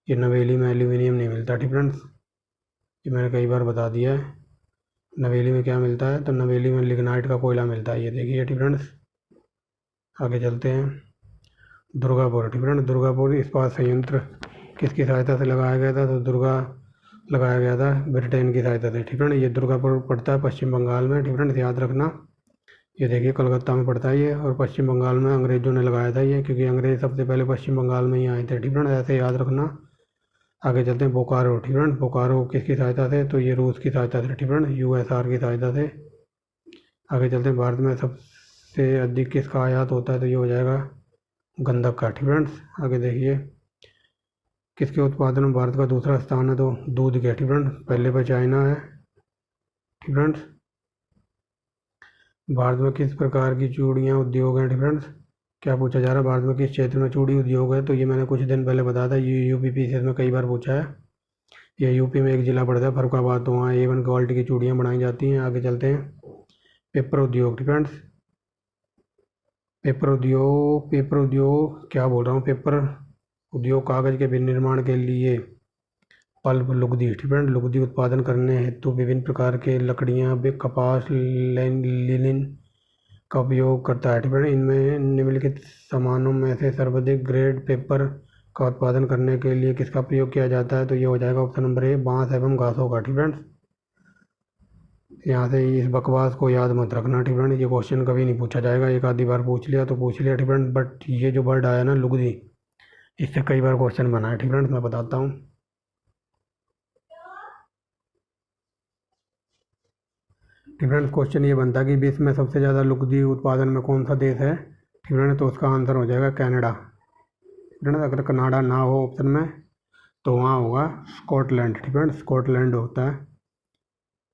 ये नवेली में एल्यूमिनियम नहीं मिलता। ठीक फ्रेंड्स, ये मैंने कई बार बता दिया है। नवेली में क्या मिलता है, तो नवेली में लिग्नाइट का कोयला मिलता है, ये देखिए। ठीक फ्रेंड्स, आगे चलते हैं दुर्गापुर। ठीक फ्रेंड, दुर्गापुर इस्पात संयंत्र किसकी सहायता से लगाया गया था, तो लगाया गया था ब्रिटेन की सहायता से। ठीक फ्रेंड, ये दुर्गापुर पड़ता है पश्चिम बंगाल में। ठीक फ्रेंड, याद रखना, ये देखिए कलकत्ता में पड़ता है ये, और पश्चिम बंगाल में अंग्रेज़ों ने लगाया था ये, क्योंकि अंग्रेज़ सबसे पहले पश्चिम बंगाल में ही आए थे। ठीक फ्रेंड, ऐसे याद रखना। आगे चलते हैं बोकारो। ठीक फ्रेंड, बोकारो किसकी सहायता से, तो ये रूस की सहायता से। ठीक फ्रेंड, USSR की सहायता से। आगे चलते हैं भारत में सबसे अधिक किसका आयात होता है, तो ये हो जाएगा गंधक का। ठीक फ्रेंड्स, आगे देखिए किसके उत्पादन में भारत का दूसरा स्थान है, तो दूध के। ठीक फ्रेंड, पहले पर चाइना है। ठीक फ्रेंड्स, भारत में किस प्रकार की चूड़ियाँ उद्योग हैं डिफरेंस। क्या पूछा जा रहा है, भारत में किस क्षेत्र में चूड़ी उद्योग है। तो ये मैंने कुछ दिन पहले बताया था, यूपी पीसीएस में कई बार पूछा है। ये यूपी में एक ज़िला पड़ता है फरुखाबाद, तो वहाँ A1 क्वालिटी की चूड़ियाँ बनाई जाती हैं। आगे चलते हैं। पेपर उद्योग फ्रेंड्स, पेपर उद्योग क्या बोल रहा हूँ, पेपर उद्योग कागज़ के विनिर्माण के लिए पल्प लुगदी फ्रेंड लुगदी उत्पादन करने हेतु विभिन्न प्रकार के लकड़ियाँ, कपास, लिनिन का उपयोग करता है फ्रेंड। इनमें निम्नलिखित सामानों में से सर्वाधिक ग्रेड पेपर का उत्पादन करने के लिए किसका प्रयोग किया जाता है। तो ये हो जाएगा ऑप्शन नंबर ए, बांस एवं घासों का फ्रेंड्स। यहाँ से इस बकवास को याद मत रखना फ्रेंड, ये क्वेश्चन कभी नहीं पूछा जाएगा। एक आधी बार पूछ लिया तो पूछ लिया फ्रेंड, बट ये जो वर्ड आया ना लुगदी, इससे कई बार क्वेश्चन बना है फ्रेंड्स, मैं बताता हूँ। फ्रेंड्स क्वेश्चन ये बनता है कि विश्व में सबसे ज़्यादा लुगदी उत्पादन में कौन सा देश है फ्रेंड। तो उसका आंसर हो जाएगा कनाडा फ्रेंड। अगर कनाडा ना हो ऑप्शन में तो वहाँ होगा स्कॉटलैंड फ्रेंड, स्कॉटलैंड होता है।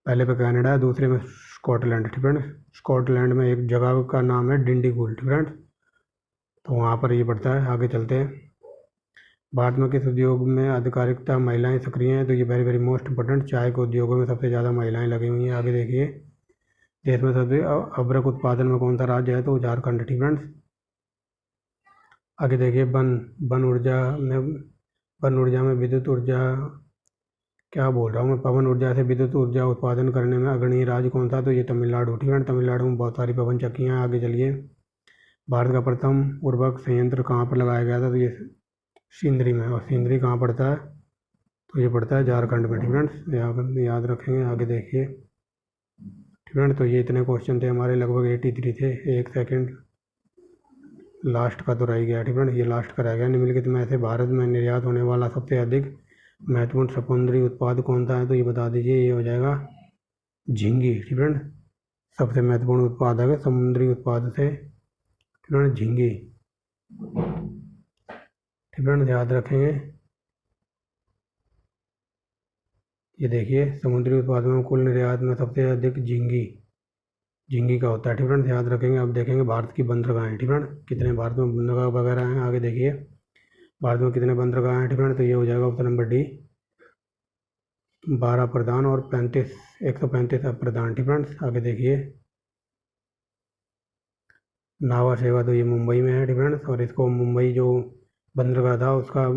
पहले पे कनाडा है, दूसरे में स्कॉटलैंड फ्रेंड। स्कॉटलैंड में एक जगह का नाम है डिंडीगुल फ्रेंड, तो वहाँ पर ये पड़ता है। आगे चलते हैं। भारत में किस उद्योग में आधिकारिकता महिलाएं सक्रिय हैं। तो ये वेरी वेरी मोस्ट इंपॉर्टेंट, चाय के उद्योगों में सबसे ज़्यादा महिलाएं लगी हुई हैं। आगे देखिए, देश में सबसे अभ्रक उत्पादन में कौन सा राज्य है। तो झारखंड फ्रेंड्स। आगे देखिए, वन ऊर्जा में विद्युत ऊर्जा, क्या बोल रहा हूँ मैं, पवन ऊर्जा से विद्युत ऊर्जा उत्पादन करने में अग्रणी राज्य कौन सा। तो ये तमिलनाडु फ्रेंड, तमिलनाडु में बहुत सारी पवन चक्कियाँ हैं। आगे चलिए, भारत का प्रथम उर्वरक संयंत्र कहाँ पर लगाया गया था। तो ये सिंदरी में, और सिंदरी कहाँ पड़ता है। तो ये पड़ता है झारखंड में फ्रेंड्स, याद रखेंगे। आगे देखिए फ्रेंड, तो ये इतने क्वेश्चन थे हमारे, लगभग 83 थे। एक सेकंड, लास्ट का तो रह गया फ्रेंड, ये लास्ट का रह गया। निम्नलिखित में से भारत में निर्यात होने वाला सबसे अधिक महत्वपूर्ण समुद्री उत्पाद कौन सा है। तो ये बता दीजिए, ये हो जाएगा झींगी फ्रेंड। सबसे महत्वपूर्ण उत्पाद है समुद्री उत्पाद से फ्रेंड झींगी फ्रेंड, याद रखेंगे। ये देखिए, समुद्री उत्पादों में कुल निर्यात में सबसे अधिक झींगी का होता है फ्रेंड्स, याद रखेंगे। अब देखेंगे भारत की बंदरगाहें फ्रेंड, कितने भारत में बंदरगाह वगैरह हैं। आगे देखिए, भारत में कितने बंदरगाह हैं फ्रेंड। तो ये हो जाएगा ऑप्शन नंबर डी, 12 प्रधान और 135 अप्रधान फ्रेंड्स। आगे देखिए, नावा सेवा, तो ये मुंबई में है फ्रेंड्स, और इसको मुंबई जो बंदरगाह था उसका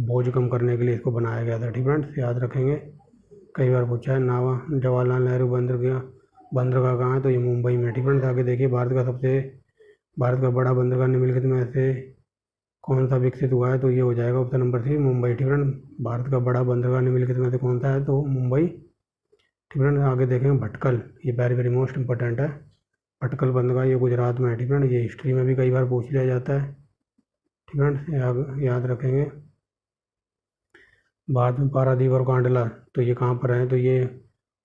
बोझ कम करने के लिए इसको बनाया गया था फ्रेंड्स, याद रखेंगे। कई बार पूछा है। नावा जवाहरलाल नेहरू बंदरगाह कहाँ है। तो ये मुंबई में फ्रेंड्स। आगे देखिए, भारत का बड़ा बंदरगाह निम्नलिखित में से कौन सा विकसित हुआ है। तो ये हो जाएगा option number C, Mumbai friend. Bharat का बड़ा बंदरगाह निम्नलिखित में से कौन सा है। तो मुंबई फ्रेंड। आगे देखेंगे भटकल, ये वेरी वेरी मोस्ट इंपॉर्टेंट है। भटकल बंदरगाह ये गुजरात में है फ्रेंड, ये हिस्ट्री में भी कई बार पूछ लिया जाता है फ्रेंड्स, याद रखेंगे। भारत में पारादीप और कांडला, तो ये कहाँ पर है। तो ये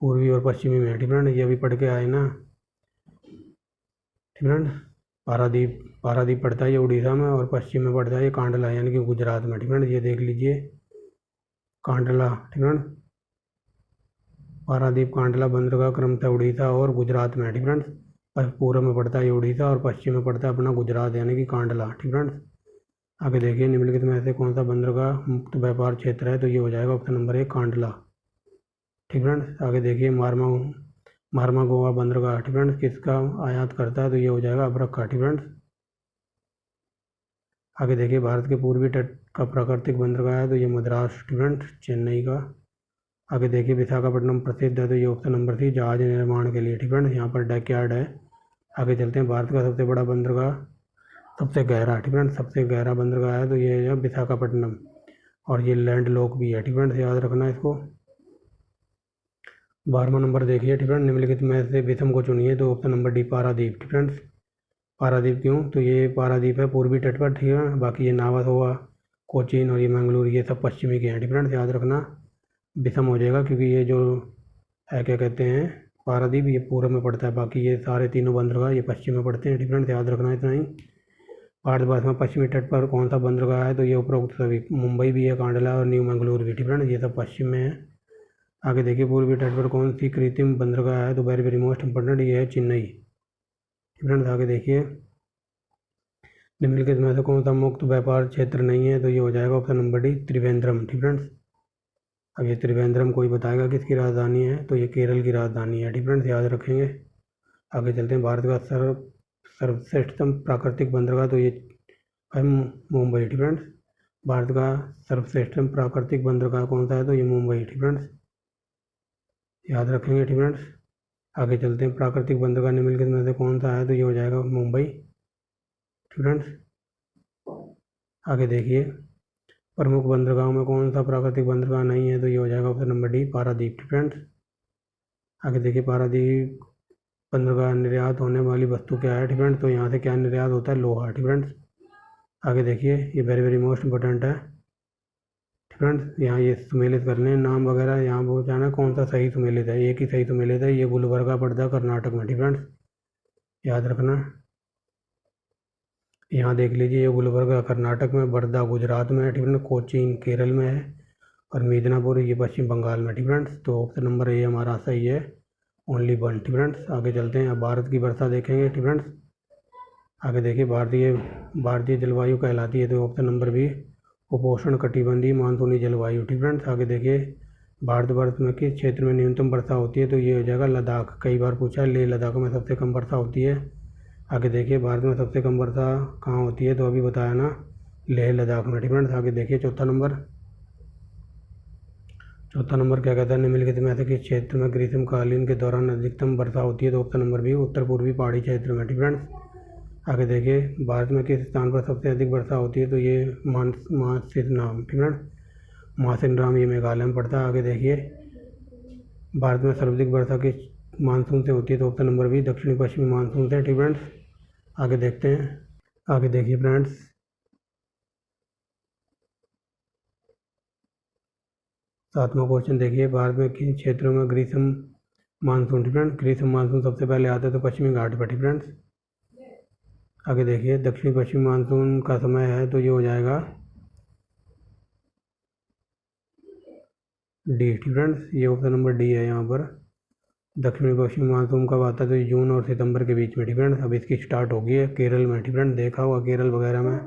पूर्वी और पश्चिमी में है फ्रेंड, ये अभी पढ़ के आए ना फ्रेंड। पारादीप पड़ता है ये उड़ीसा में, और पश्चिम में पड़ता है ये कांडला, यानी कि गुजरात में फ्रेंड। ये देख लीजिए, कांडला फ्रेंड, पारादीप कांडला बंदरगाह क्रमशः उड़ीसा और गुजरात में फ्रेंड्स। पूर्व में पड़ता है ये उड़ीसा, और पश्चिम में पड़ता है अपना गुजरात, यानी कि कांडला फ्रेंड्स। आगे देखिए, निम्नलिखित में से कौन सा बंदरगाह मुक्त व्यापार क्षेत्र है। तो ये हो जाएगा ऑप्शन नंबर एक, कांडला फ्रेंड्स। आगे देखिए, मारमा गोवा बंदरगाह फ्रेंड्स किसका आयात करता है। तो ये हो जाएगा अभ्रक का फ्रेंड्स। आगे देखिए, भारत के पूर्वी तट का प्राकृतिक बंदरगाह है। तो ये मद्रास फ्रेंड्स, चेन्नई का। आगे देखिए, विशाखापट्टनम प्रसिद्ध है। तो ये ऑप्शन नंबर सी, जहाज निर्माण के लिए फ्रेंड्स, यहाँ पर डैकयार्ड है। आगे चलते हैं, भारत का सबसे बड़ा बंदरगाह, सबसे गहरा फ्रेंड्स, सबसे गहरा बंदरगाह है। तो ये है विशाखापट्टनम, और ये लैंड लॉक भी है फ्रेंड्स, याद रखना इसको। 12वां नंबर देखिए फ्रेंड्स, निम्नलिखित में से विषम को चुनिए। तो option number D, Paradip friends. Paradip क्यों, तो ये पारादीप है पूर्वी तट पर, ठीक है। बाकी ये नावस हुआ, कोचीन और ये मंगलूर, ये सब पश्चिमी के हैं फ्रेंड्स, याद रखना। विषम हो जाएगा क्योंकि ये जो है क्या कहते हैं, पारादीप ये पूर्व में पड़ता है, बाकी ये सारे तीनों बंदरगाह ये पश्चिम में पड़ते हैं फ्रेंड्स, याद रखना इतना ही। भारतवर्ष में पश्चिमी तट पर कौन सा बंदरगाह है। तो ये उपरोक्त सभी, मुंबई भी है, कांडला और न्यू मंगलूर भी फ्रेंड्स, ये सब पश्चिम में है। आगे देखिए, पूर्वी तट पर कौन सी कृत्रिम बंदरगाह है। तो वेरी वेरी मोस्ट इंपॉर्टेंट, ये है चेन्नई फ्रेंड्स आगे देखिए, निम्नलिखित में से कौन सा मुक्त व्यापार क्षेत्र नहीं है, तो ये हो जाएगा ऑप्शन नंबर डी, त्रिवेंद्रम। ठीक फ्रेंड्स, अब ये त्रिवेंद्रम कोई बताएगा किसकी राजधानी है, तो ये केरल की राजधानी है। ठीक फ्रेंड्स, याद रखेंगे। आगे चलते हैं, भारत का सर्वश्रेष्ठतम प्राकृतिक बंदरगाह, तो ये है मुंबई। ठीक फ्रेंड्स, भारत का सर्वश्रेष्ठतम प्राकृतिक बंदरगाह कौन सा है, तो ये मुंबई। ठीक फ्रेंड्स, याद रखेंगे। ठीक फ्रेंड्स, आगे चलते हैं, प्राकृतिक बंदरगाह निम्नलिखित में से कौन सा है, तो ये हो जाएगा मुंबई। ठीक फ्रेंड्स, आगे देखिए, प्रमुख बंदरगाहों में कौन सा प्राकृतिक बंदरगाह नहीं है, तो ये हो जाएगा ऑप्शन नंबर डी, पारादीप। ठीक फ्रेंड्स, आगे देखिए, पारादीप बंदरगाह निर्यात होने वाली वस्तु क्या है। ठीक फ्रेंड्स, तो यहाँ से क्या निर्यात होता है, लोहा। ठीक फ्रेंड्स, आगे देखिए, ये वेरी वेरी मोस्ट इंपॉर्टेंट है। ठीक फ्रेंड्स, यहाँ ये सुमेलित करने नाम वगैरह यहाँ वो जाना कौन सा सही सुमेलित है, एक ही सही सुमेलित है, ये गुलबर्गा पड़ता है कर्नाटक में। ठीक फ्रेंड्स, याद रखना। यहाँ देख लीजिए, ये गुलबर्गा कर्नाटक में, वर्धा गुजरात में है। ठीक फ्रेंड्स, कोचीन केरल में है, और मिदनापुर ये पश्चिम बंगाल में। ठीक फ्रेंड्स, तो ऑप्शन नंबर ए हमारा सही है, ओनली वन। ठीक फ्रेंड्स, आगे चलते हैं, अब भारत की वर्षा देखेंगे। ठीक फ्रेंड्स, आगे देखिए, भारतीय जलवायु कहलाती है, तो ऑप्शन नंबर बी, उपोष्ण कटिबंधीय मानसूनी जलवायु। ठीक फ्रेंड्स, आगे देखिए, भारतवर्ष में किस क्षेत्र में न्यूनतम वर्षा होती है, तो ये हो जाएगा लद्दाख। कई बार पूछा है, लेह लद्दाख में सबसे कम वर्षा होती है। आगे देखिए, भारत में सबसे कम वर्षा कहाँ होती है, तो अभी बताया ना, लेह लद्दाख में। ठीक फ्रेंड्स, आगे देखिए, चौथा नंबर क्या कहता है, निम्नलिखित में से किस क्षेत्र में ग्रीष्मकालीन के दौरान अधिकतम वर्षा होती है, तो ऑप्शन नंबर बी, उत्तर पूर्वी पहाड़ी क्षेत्र में। ठीक फ्रेंड्स, आगे देखिए, भारत में किस स्थान पर सबसे अधिक वर्षा होती है, तो ये मानसिरनाम। ठीक फ्रेंड्स, मानसिरनाम ये मेघालय में पड़ता है। आगे देखिए, भारत में सर्वाधिक वर्षा किस मानसून से होती है, तो ऑप्शन नंबर बी, दक्षिणी पश्चिमी मानसून से। ठीक फ्रेंड्स, आगे देखते हैं, आगे देखिए फ्रेंड्स, सातवां क्वेश्चन देखिए, भारत में किन क्षेत्रों में ग्रीष्म मानसून। ठीक फ्रेंड्स, ग्रीष्म मानसून सबसे पहले आता है तो पश्चिमी घाट पर। ठीक फ्रेंड्स, आगे देखिए, दक्षिणी पश्चिमी मानसून का समय है, तो ये हो जाएगा डी। ठीक फ्रेंड्स, ये ऑप्शन नंबर डी है यहाँ पर। दक्षिणी पश्चिमी मानसून कब आता है, तो जून और सितंबर के बीच में। ठीक फ्रेंड्स, अब इसकी स्टार्ट हो गई है केरल में। ठीक फ्रेंड्स, देखा होगा केरल वगैरह में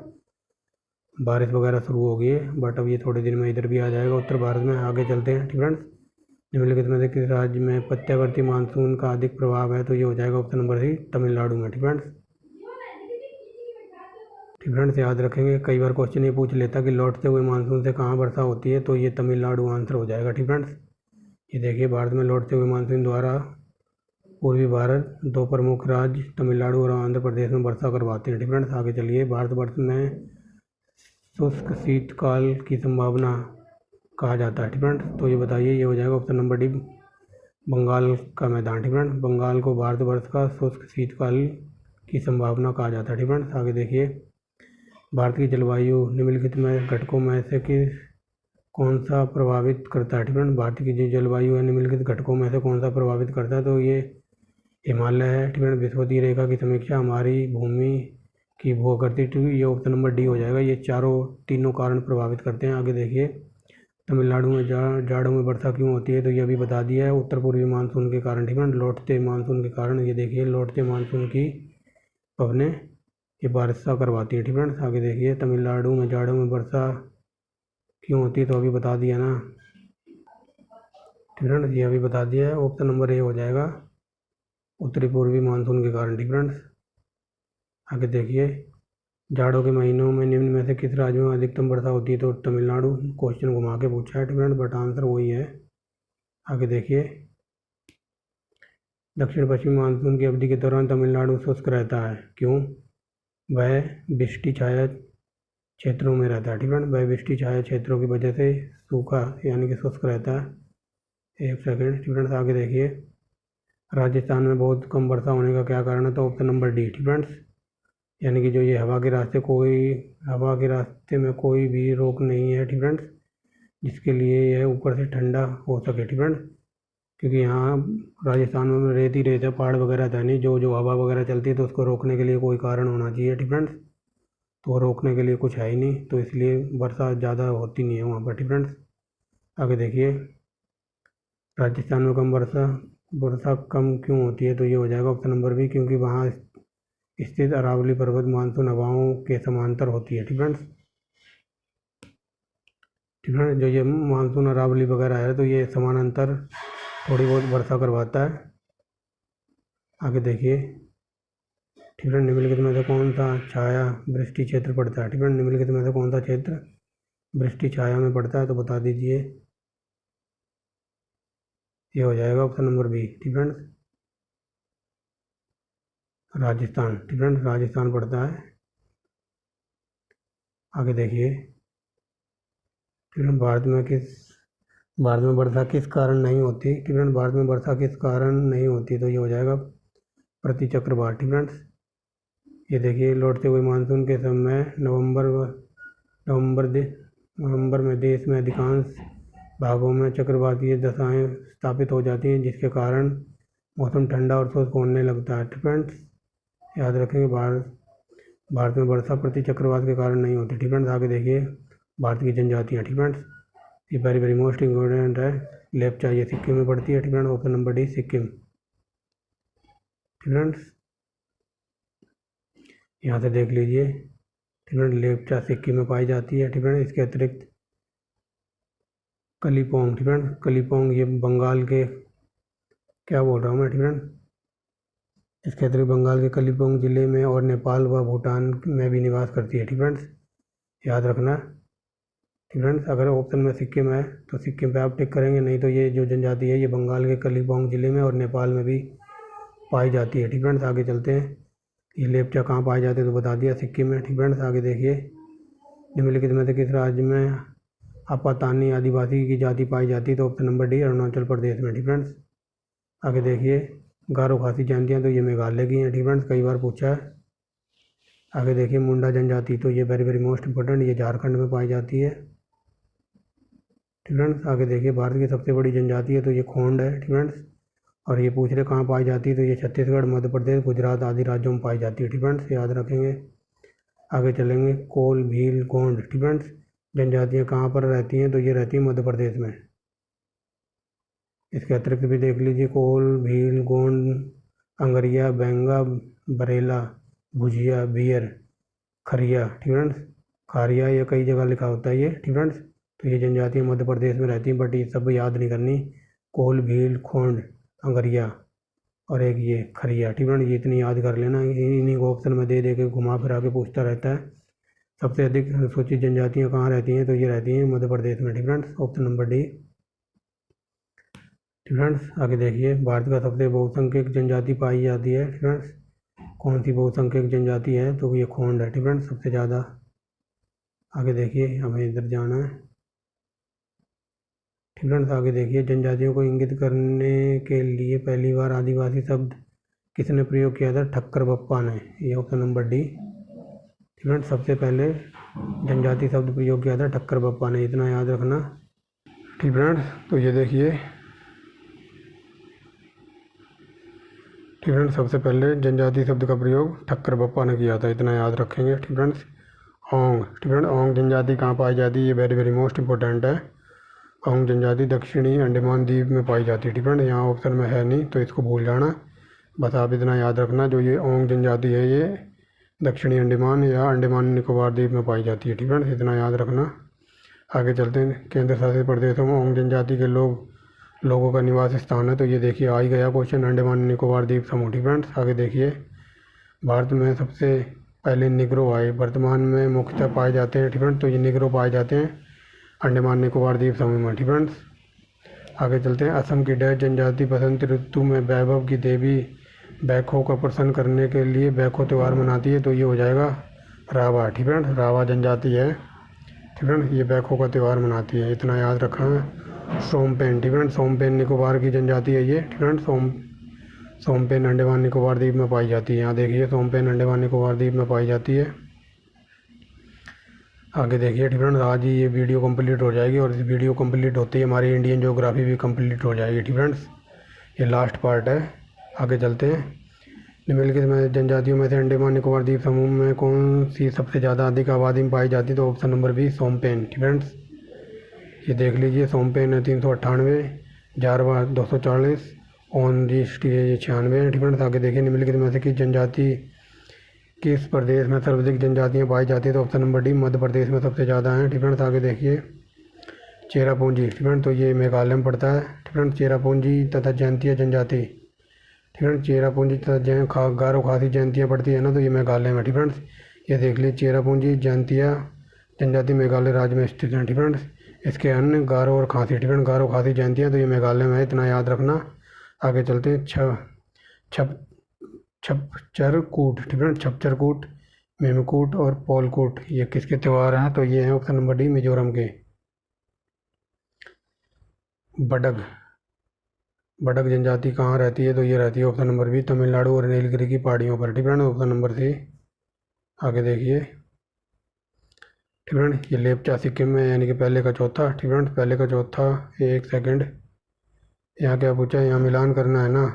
बारिश वगैरह शुरू हो गई है, बट अब ये थोड़े दिन में इधर भी आ जाएगा उत्तर भारत में। आगे चलते हैं। ठीक फ्रेंड्स, निम्नलिखित में से किस राज्य में प्रत्यावर्ती मानसून का अधिक प्रभाव है, तो ये हो जाएगा ऑप्शन नंबर सी, तमिलनाडु में। ठीक फ्रेंड्स, याद रखेंगे, कई बार क्वेश्चन ये पूछ लेता कि लौटते हुए मानसून से कहाँ वर्षा होती है, तो ये तमिलनाडु आंसर हो जाएगा। ठीक फ्रेंड्स, ये देखिए, भारत में लौटते हुए मानसून द्वारा पूर्वी भारत दो प्रमुख राज्य तमिलनाडु और आंध्र प्रदेश में वर्षा करवाते हैं। ठीक फ्रेंड्स, आगे चलिए, भारतवर्ष में शुष्क शीतकाल की संभावना कहा जाता है। ठीक फ्रेंड्स, तो ये बताइए, ये हो जाएगा ऑप्शन नंबर डी, बंगाल का मैदान। ठीक फ्रेंड्स, बंगाल को भारतवर्ष का शुष्क शीतकाल की संभावना कहा जाता है। ठीक फ्रेंड्स, आगे देखिए, भारत की जलवायु निम्नलिखित में घटकों में से किस कौन सा प्रभावित करता है। ठीक फ्रेंड्स, भारत की जो जलवायु है निम्नलिखित घटकों में से कौन सा प्रभावित करता है, तो ये हिमालय है। ठीक फ्रेंड्स, विषुवतीय रेखा की समीक्षा, हमारी भूमि की भूआकृति, ये ऑप्शन नंबर डी हो जाएगा। ये तीनों कारण प्रभावित करते हैं। आगे देखिए, तमिलनाडु में जाड़ों में वर्षा क्यों होती है, तो ये अभी बता दिया है, उत्तर पूर्वी मानसून के कारण। ठीक है, लौटते मानसून के कारण। ये देखिए, लौटते मानसून की पवनें ये वर्षा करवाती है। ठीक है, आगे देखिए, तमिलनाडु में जाड़ों में वर्षा क्यों होती है, तो अभी बता दिया ना। ठीक है, ये अभी बता दिया है, ऑप्शन नंबर ए हो जाएगा, उत्तरी पूर्वी मानसून के कारण। ठीक है, आगे देखिए, जाड़ों के महीनों में निम्न में से किस राज्य में अधिकतम वर्षा होती है, तो तमिलनाडु। क्वेश्चन घुमा के पूछा है, ठीक है, बट आंसर वही है। आगे देखिए, दक्षिण पश्चिमी मानसून की अवधि के दौरान तमिलनाडु शुष्क रहता है, क्यों? वह वृष्टि छाया क्षेत्रों में रहता है। ठीक है, वह वृष्टि छाया क्षेत्रों की वजह से सूखा यानी कि शुष्क रहता है। एक सेकेंड। ठीक है, आगे देखिए, राजस्थान में बहुत कम वर्षा होने का क्या कारण है, तो ऑप्शन नंबर डी। ठीक है, यानी कि जो ये हवा के रास्ते में कोई भी रोक नहीं है। ठीक है, जिसके लिए यह ऊपर से ठंडा हो सके। ठीक है, क्योंकि यहाँ राजस्थान में रेत ही रेत है, पहाड़ वगैरह था नहीं, जो हवा वगैरह चलती है तो उसको रोकने के लिए कोई कारण होना चाहिए। ठीक है, तो वो रोकने के लिए कुछ है ही नहीं, तो इसलिए वर्षा ज़्यादा होती नहीं है वहाँ पर। ठीक है, आगे देखिए, राजस्थान में वर्षा कम क्यों होती है, तो ये हो जाएगा ऑप्शन नंबर बी, क्योंकि वहाँ स्थित अरावली पर्वत मानसून हवाओं के समांतर होती है। ठीक फ्रेंड्स, ठीक है, जो ये मानसून अरावली वगैरह है तो ये समानांतर थोड़ी बहुत वर्षा करवाता है। आगे देखिए, ठीक है, निम्नलिखित में से कौन सा छाया वृष्टि क्षेत्र पड़ता है। ठीक है, निम्नलिखित में से कौन सा क्षेत्र वृष्टि छाया में पड़ता है, तो बता दीजिए। ये हो जाएगा ऑप्शन नंबर बी। ठीक फ्रेंड्स, राजस्थान। ठीक फ्रेंड्स, राजस्थान पड़ता है। आगे देखिए, ठीक है, भारत में वर्षा किस कारण नहीं होती। ठीक है, भारत में वर्षा किस कारण नहीं होती, तो ये हो जाएगा प्रतिचक्रवात। ठीक फ्रेंड्स, ये देखिए, लौटते हुए मानसून के समय नवंबर में देश में अधिकांश भागों में चक्रवातीय दशाएं स्थापित हो जाती हैं, जिसके कारण मौसम ठंडा और शुष्क होने लगता है। फ्रेंड्स, याद रखेंगे, भारत में वर्षा प्रति चक्रवात के कारण नहीं होती। ठीक फ्रेंड्स, आगे देखिए, भारत की जनजातियाँ। ठीक फ्रेंड्स, ये वेरी वेरी मोस्ट इम्पोर्टेंट है। लेप्चा ये सिक्किम में पड़ती है। ठीक friends, option number D Sikkim. ठीक फ्रेंड्स, यहाँ से देख लीजिए, ठीक फ्रेंड्स, लेप्चा सिक्किम में पाई जाती है। ठीक फ्रेंड्स, इसके अतिरिक्त कलिम्पोंग। ठीक फ्रेंड्स, कलिम्पोंग ये बंगाल के, क्या बोल रहा हूँ मैं, ठीक फ्रेंड्स, इसके अतिरिक्त बंगाल के कलिम्पोंग जिले में और नेपाल व भूटान में भी निवास करती है। ठीक फ्रेंड्स, याद रखना। ठीक फ्रेंड्स, अगर ऑप्शन में सिक्किम है तो सिक्किम पे आप टिक करेंगे, नहीं तो ये जो जनजाति है ये बंगाल के कलिम्पोंग जिले में और नेपाल में भी पाई जाती है। ठीक फ्रेंड्स, आगे चलते हैं। ये लेप्चा कहाँ पाए जाते हैं, तो बता दिया, सिक्किम में। ठीक फ्रेंड्स, आगे देखिए, निम्नलिखित में से किस राज्य में आपातानी आदिवासी की जाति पाई जाती है, तो option number D Arunachal Pradesh में। ठीक फ्रेंड्स, आगे देखिए, गारो खासी जनजातियाँ तो ये मेघालय की हैं। ठीक फ्रेंड्स, कई बार पूछा है। आगे देखिए, मुंडा जनजाति तो ये वेरी वेरी मोस्ट इंपॉर्टेंट, ये झारखंड में पाई जाती है। ठीक फ्रेंड्स, आगे देखिए, भारत की सबसे बड़ी जनजाति है तो ये खोंड है। ठीक फ्रेंड्स, और ये पूछ रहे कहाँ पाई जाती है, तो ये छत्तीसगढ़, मध्य प्रदेश, गुजरात आदि राज्यों में पाई जाती है। ठीक फ्रेंड्स, याद रखेंगे। आगे चलेंगे, कोल, भील, गोंड। ठीक फ्रेंड्स, जनजातियाँ कहाँ पर रहती हैं, तो ये रहती हैं मध्य प्रदेश में। इसके अतिरिक्त भी देख लीजिए, कोल, भील, गोंड, अंगरिया, बेंगा, बरेला, भुजिया, बियर, खरिया। ठीक फ्रेंड्स, खारिया, ये कई जगह लिखा होता है ये। ठीक फ्रेंड्स, तो ये जनजातियाँ मध्य प्रदेश में रहती हैं, बट ये सब याद नहीं करनी। कोल, भील, खोंड, अंगरिया और एक ये खरिया। ठीक फ्रेंड्स, ये इतनी याद कर लेना, इन्हीं को ऑप्शन में दे दे के घुमा फिरा के पूछता रहता है। सबसे अधिक अनुसूचित जनजातियाँ कहाँ रहती हैं, तो ये रहती हैं मध्य प्रदेश में। ठीक फ्रेंड्स, ऑप्शन नंबर डी। ठीक फ्रेंड्स, आगे देखिए, भारत का सबसे बहुसंख्यक जनजाति पाई जाती है। ठीक फ्रेंड्स, कौन सी बहुसंख्यक जनजाति है, तो ये खोंड है। ठीक फ्रेंड्स, सबसे ज़्यादा। आगे देखिए, हमें इधर जाना है। ठीक फ्रेंड्स, आगे देखिए, जनजातियों को इंगित करने के लिए पहली बार आदिवासी शब्द किसने प्रयोग किया था, ठक्कर बप्पा ने। ये ऑप्शन नंबर डी। ठीक फ्रेंड्स, सबसे पहले जनजाति शब्द प्रयोग किया था ठक्कर बप्पा ने, इतना याद रखना। ठीक फ्रेंड्स, तो ये देखिए, ठीक फ्रेंड्स, सबसे पहले जनजाति शब्द का प्रयोग ठक्कर बप्पा ने किया था, इतना याद रखेंगे। ठीक फ्रेंड्स, ओंग। ठीक फ्रेंड्स, ओंग जनजाति कहाँ पाई जाती है, ये वेरी वेरी मोस्ट इंपॉर्टेंट है। ओंग जनजाति दक्षिणी अंडमान द्वीप में पाई जाती है। ठीक फ्रेंड्स, यहाँ ऑप्शन में है नहीं तो इसको भूल जाना, बस आप इतना याद रखना, जो ये ओंग जनजाति है ये दक्षिणी अंडमान या अंडमान निकोबार द्वीप में पाई जाती है। ठीक फ्रेंड्स, इतना याद रखना। आगे चलते हैं, केंद्र शासित प्रदेशों में ओंग जनजाति के लोगों का निवास स्थान है, तो ये देखिए आ ही गया क्वेश्चन, अंडमान निकोबार द्वीप समूह। ठीक फ्रेंड्स, आगे देखिए, भारत में सबसे पहले निग्रो आए, वर्तमान में मुख्यतः पाए जाते हैं। ठीक फ्रेंड्स, तो ये निग्रो पाए जाते हैं अंडमान निकोबार द्वीप समूह में। ठीक फ्रेंड्स, आगे चलते हैं, असम की डच जनजाति बसंत ऋतु में वैभव की देवी बैखो का प्रसन्न करने के लिए बैखो त्यौहार मनाती है, तो ये हो जाएगा रावा। ठीक फ्रेंड्स, रावा जनजाति है। ठीक फ्रेंड्स, ये बैखो का त्यौहार मनाती है, इतना याद रखा है। सोमपेन। ठीक फ्रेंड्स, सोमपेन निकोबार की जनजाति है ये। ठीक फ्रेंड्स, सोमपेन अंडमान निकोबार द्वीप में पाई जाती है। यहाँ देखिए, सोमपेन अंडमान निकोबार द्वीप में पाई जाती है। आगे देखिए, ठीक फ्रेंड्स, आज ही ये वीडियो कंप्लीट हो जाएगी और इस वीडियो कंप्लीट होते ही हमारी इंडियन ज्योग्राफी भी कंप्लीट हो जाएगी। ठीक फ्रेंड्स, ये लास्ट पार्ट है। आगे चलते हैं, निम्नलिखित में जनजातियों में से अंडमान निकोबार द्वीप समूह में कौन सी सबसे ज़्यादा अधिक आबादी में पाई जाती है, तो ऑप्शन नंबर बी सोमपेन। ठीक फ्रेंड्स, ये देख लीजिए, सोमपेन है 398, जारवा 240, ओनरिस्ट ये 96 है। ठीक फ्रेंड्स, आगे देखिए, निम्नलिखित में से किस जनजाति किस प्रदेश में सर्वाधिक जनजातियाँ पाई जाती है? तो option number D Madhya Pradesh में सबसे ज़्यादा हैं। ठीक फ्रेंड्स, आगे देखिए चेरापूंजी। ठीक फ्रेंड्स, तो ये मेघालय में पड़ता है। ठीक फ्रेंड्स, चेरापूंजी तथा जयंतिया जनजाति। ठीक फ्रेंड्स, चेरापूंजी तथा गारो खासी जयंतियाँ पड़ती है ना, तो ये मेघालय में। ठीक फ्रेंड्स, ये देख लीजिए चेरापूंजी जयंतिया जनजाति मेघालय राज्य में स्थित है। ठीक फ्रेंड्स, इसके अन्य गारो और खासी। ठीक फ्रेंड्स, गारो खासी जयंतियाँ तो ये मेघालय में है, इतना याद रखना। आगे चलते हैं छपचरकूट। ठीक फ्रेंड्स, छपचरकूट, मेमकूट और पोलकूट ये किसके त्यौहार हैं? तो ये हैं ऑप्शन नंबर डी मिजोरम के। बडग बडग जनजाति कहाँ रहती है? तो ये रहती है ऑप्शन नंबर बी तमिलनाडु और नीलगिरी की पहाड़ियों पर। ठीक फ्रेंड, ऑप्शन नंबर सी। आगे देखिए ठीक फ्रेंड, ये लेपचा सिक्किम में, यानी कि पहले का चौथा। ठीक फ्रेंड, पहले का चौथा। एक सेकंड, यहाँ क्या पूछा है? यहाँ मिलान करना है ना,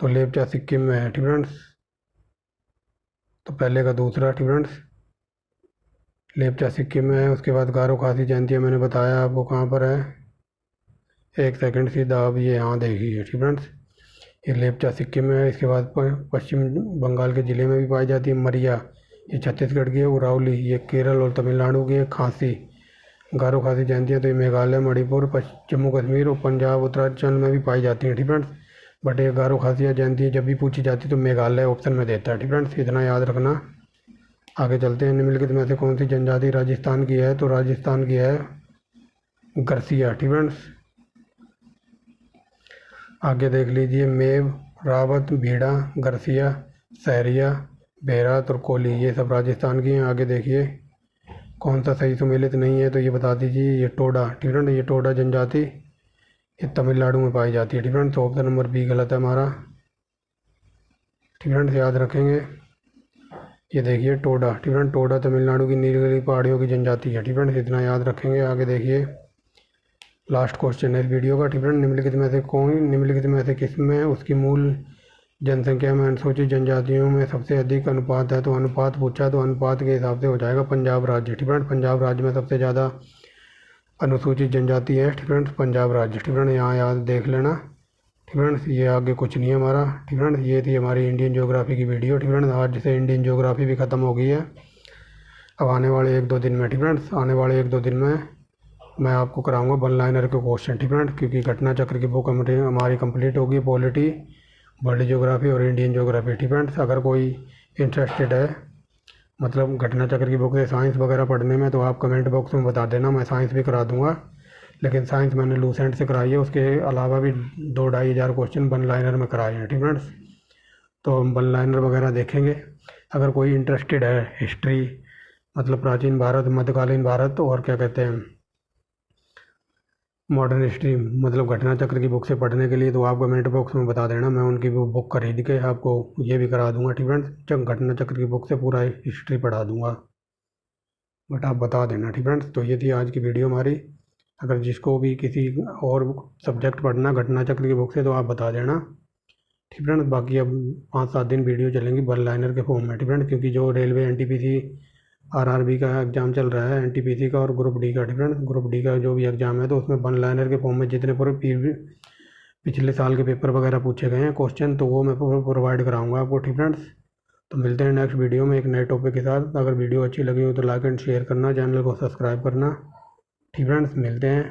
तो लेपचा सिक्किम में है। ठीक फ्रेंड्स, तो पहले का दूसरा। ठीक फ्रेंड्स, लेपचा सिक्किम में है। उसके बाद गारो खासी जयंतियाँ मैंने बताया आपको कहाँ पर है। एक सेकंड, सीधा अब ये यहाँ देखिए। ठीक फ्रेंड्स, ये लेपचा सिक्किम में है। इसके बाद पश्चिम बंगाल के ज़िले में भी पाई जाती है मरिया, ये छत्तीसगढ़ की है। उरावली ये केरल और तमिलनाडु की है। खांसी गारो खासी जयंतियाँ तो ये मेघालय, मणिपुर, जम्मू कश्मीर और पंजाब उत्तराखंड में भी पाई जाती हैं। ठीक फ्रेंड्स, बट ये गारो खासिया जयंती जब भी पूछी जाती है तो मेघालय ऑप्शन में देता है। ठीक फ्रेंड्स, इतना याद रखना। आगे चलते हैं, निम्नलिखित में से कौन सी जनजाति राजस्थान की है? तो राजस्थान की है गरसिया। ठीक फ्रेंड्स, आगे देख लीजिए मेव, रावत, भीड़ा, गरसिया, सहरिया, बेरात और कोली ये सब राजस्थान की हैं। आगे देखिए कौन सा सही सुमेलित नहीं है? तो ये बता दीजिए, ये टोडा। ठीक फ्रेंड, ये टोडा जनजाति ये तमिलनाडु में पाई जाती है। ठीक फ्रेंड, तो ऑप्शन नंबर बी गलत है हमारा। ठीक फ्रेंड्स, याद रखेंगे। ये देखिए टोडा। ठीक फ्रेंड, टोडा तमिलनाडु की नीलगिरी पहाड़ियों की जनजाति है। ठीक फ्रेंड्स, इतना याद रखेंगे। आगे देखिए लास्ट क्वेश्चन है इस वीडियो का। ठीक फ्रेंड, निम्नलिखित में से किस में उसकी मूल जनसंख्या में अनुसूचित जनजातियों में सबसे अधिक अनुपात है? तो अनुपात पूछा, तो अनुपात के हिसाब से हो जाएगा पंजाब राज्य। ठीक फ्रेंड, पंजाब राज्य में सबसे ज़्यादा अनुसूचित जनजाति है। ठीक फ्रेंड्स, पंजाब राज्य। ठीक फ्रेंड, यहाँ याद देख लेना। ठीक फ्रेंड्स, ये आगे कुछ नहीं है हमारा। ठीक फ्रेंड्स, ये थी हमारी इंडियन ज्योग्राफी की वीडियो। ठीक फ्रेंड्स, आज से इंडियन ज्योग्राफी भी ख़त्म हो गई है। अब आने वाले 1-2 दिन में, ठीक फ्रेंड्स, आने वाले 1-2 दिन में मैं आपको कराऊंगा वन लाइनर के क्वेश्चन। ठीक फ्रेंड्स, क्योंकि घटना चक्र की बुक हमारी कंप्लीट होगी, पॉलिटी, वर्ल्ड ज्योग्राफी और इंडियन ज्योग्राफी। ठीक फ्रेंड्स, अगर कोई इंटरेस्टेड है मतलब घटना चक्र की बुक से साइंस वगैरह पढ़ने में, तो आप कमेंट बॉक्स में बता देना, मैं साइंस भी करा दूंगा। लेकिन साइंस मैंने लूसेंट से कराई है, उसके अलावा भी 2-2.5 हज़ार क्वेश्चन वन लाइनर में कराए हैं। ठीक फ्रेंड्स, तो हम वन लाइनर वगैरह देखेंगे। अगर कोई इंटरेस्टेड है हिस्ट्री मतलब प्राचीन भारत, मध्यकालीन भारत और क्या कहते हैं मॉडर्न हिस्ट्री मतलब घटना चक्र की बुक से पढ़ने के लिए, तो आप कमेंट बॉक्स में बता देना, मैं उनकी बुक खरीद के आपको ये भी करा दूंगा। ठीक फ्रेंड्स, घटना चक्र की बुक से पूरा हिस्ट्री पढ़ा दूंगा, बट आप बता देना। ठीक फ्रेंड्स, तो ये थी आज की वीडियो हमारी। अगर जिसको भी किसी और सब्जेक्ट पढ़ना घटना चक्र की बुक से, तो आप बता देना। ठीक फ्रेंड्स, बाकी अब 5-7 दिन वीडियो चलेंगी वन लाइनर के फॉर्म में। ठीक फ्रेंड्स, क्योंकि जो रेलवे NTPC RRB का एग्ज़ाम चल रहा है, NTPC का और ग्रुप डी का। ठीक फ्रेंड्स, ग्रुप डी का जो भी एग्ज़ाम है, तो उसमें वन लाइनर के फॉर्म में जितने पूरे पिछले साल के पेपर वगैरह पूछे गए हैं क्वेश्चन, तो वो मैं प्रोवाइड कराऊंगा आपको। ठीक फ्रेंड्स, तो मिलते हैं नेक्स्ट वीडियो में एक नए टॉपिक के साथ। अगर वीडियो अच्छी लगी हो तो लाइक एंड शेयर करना, चैनल को सब्सक्राइब करना। ठीक फ्रेंड्स, मिलते हैं।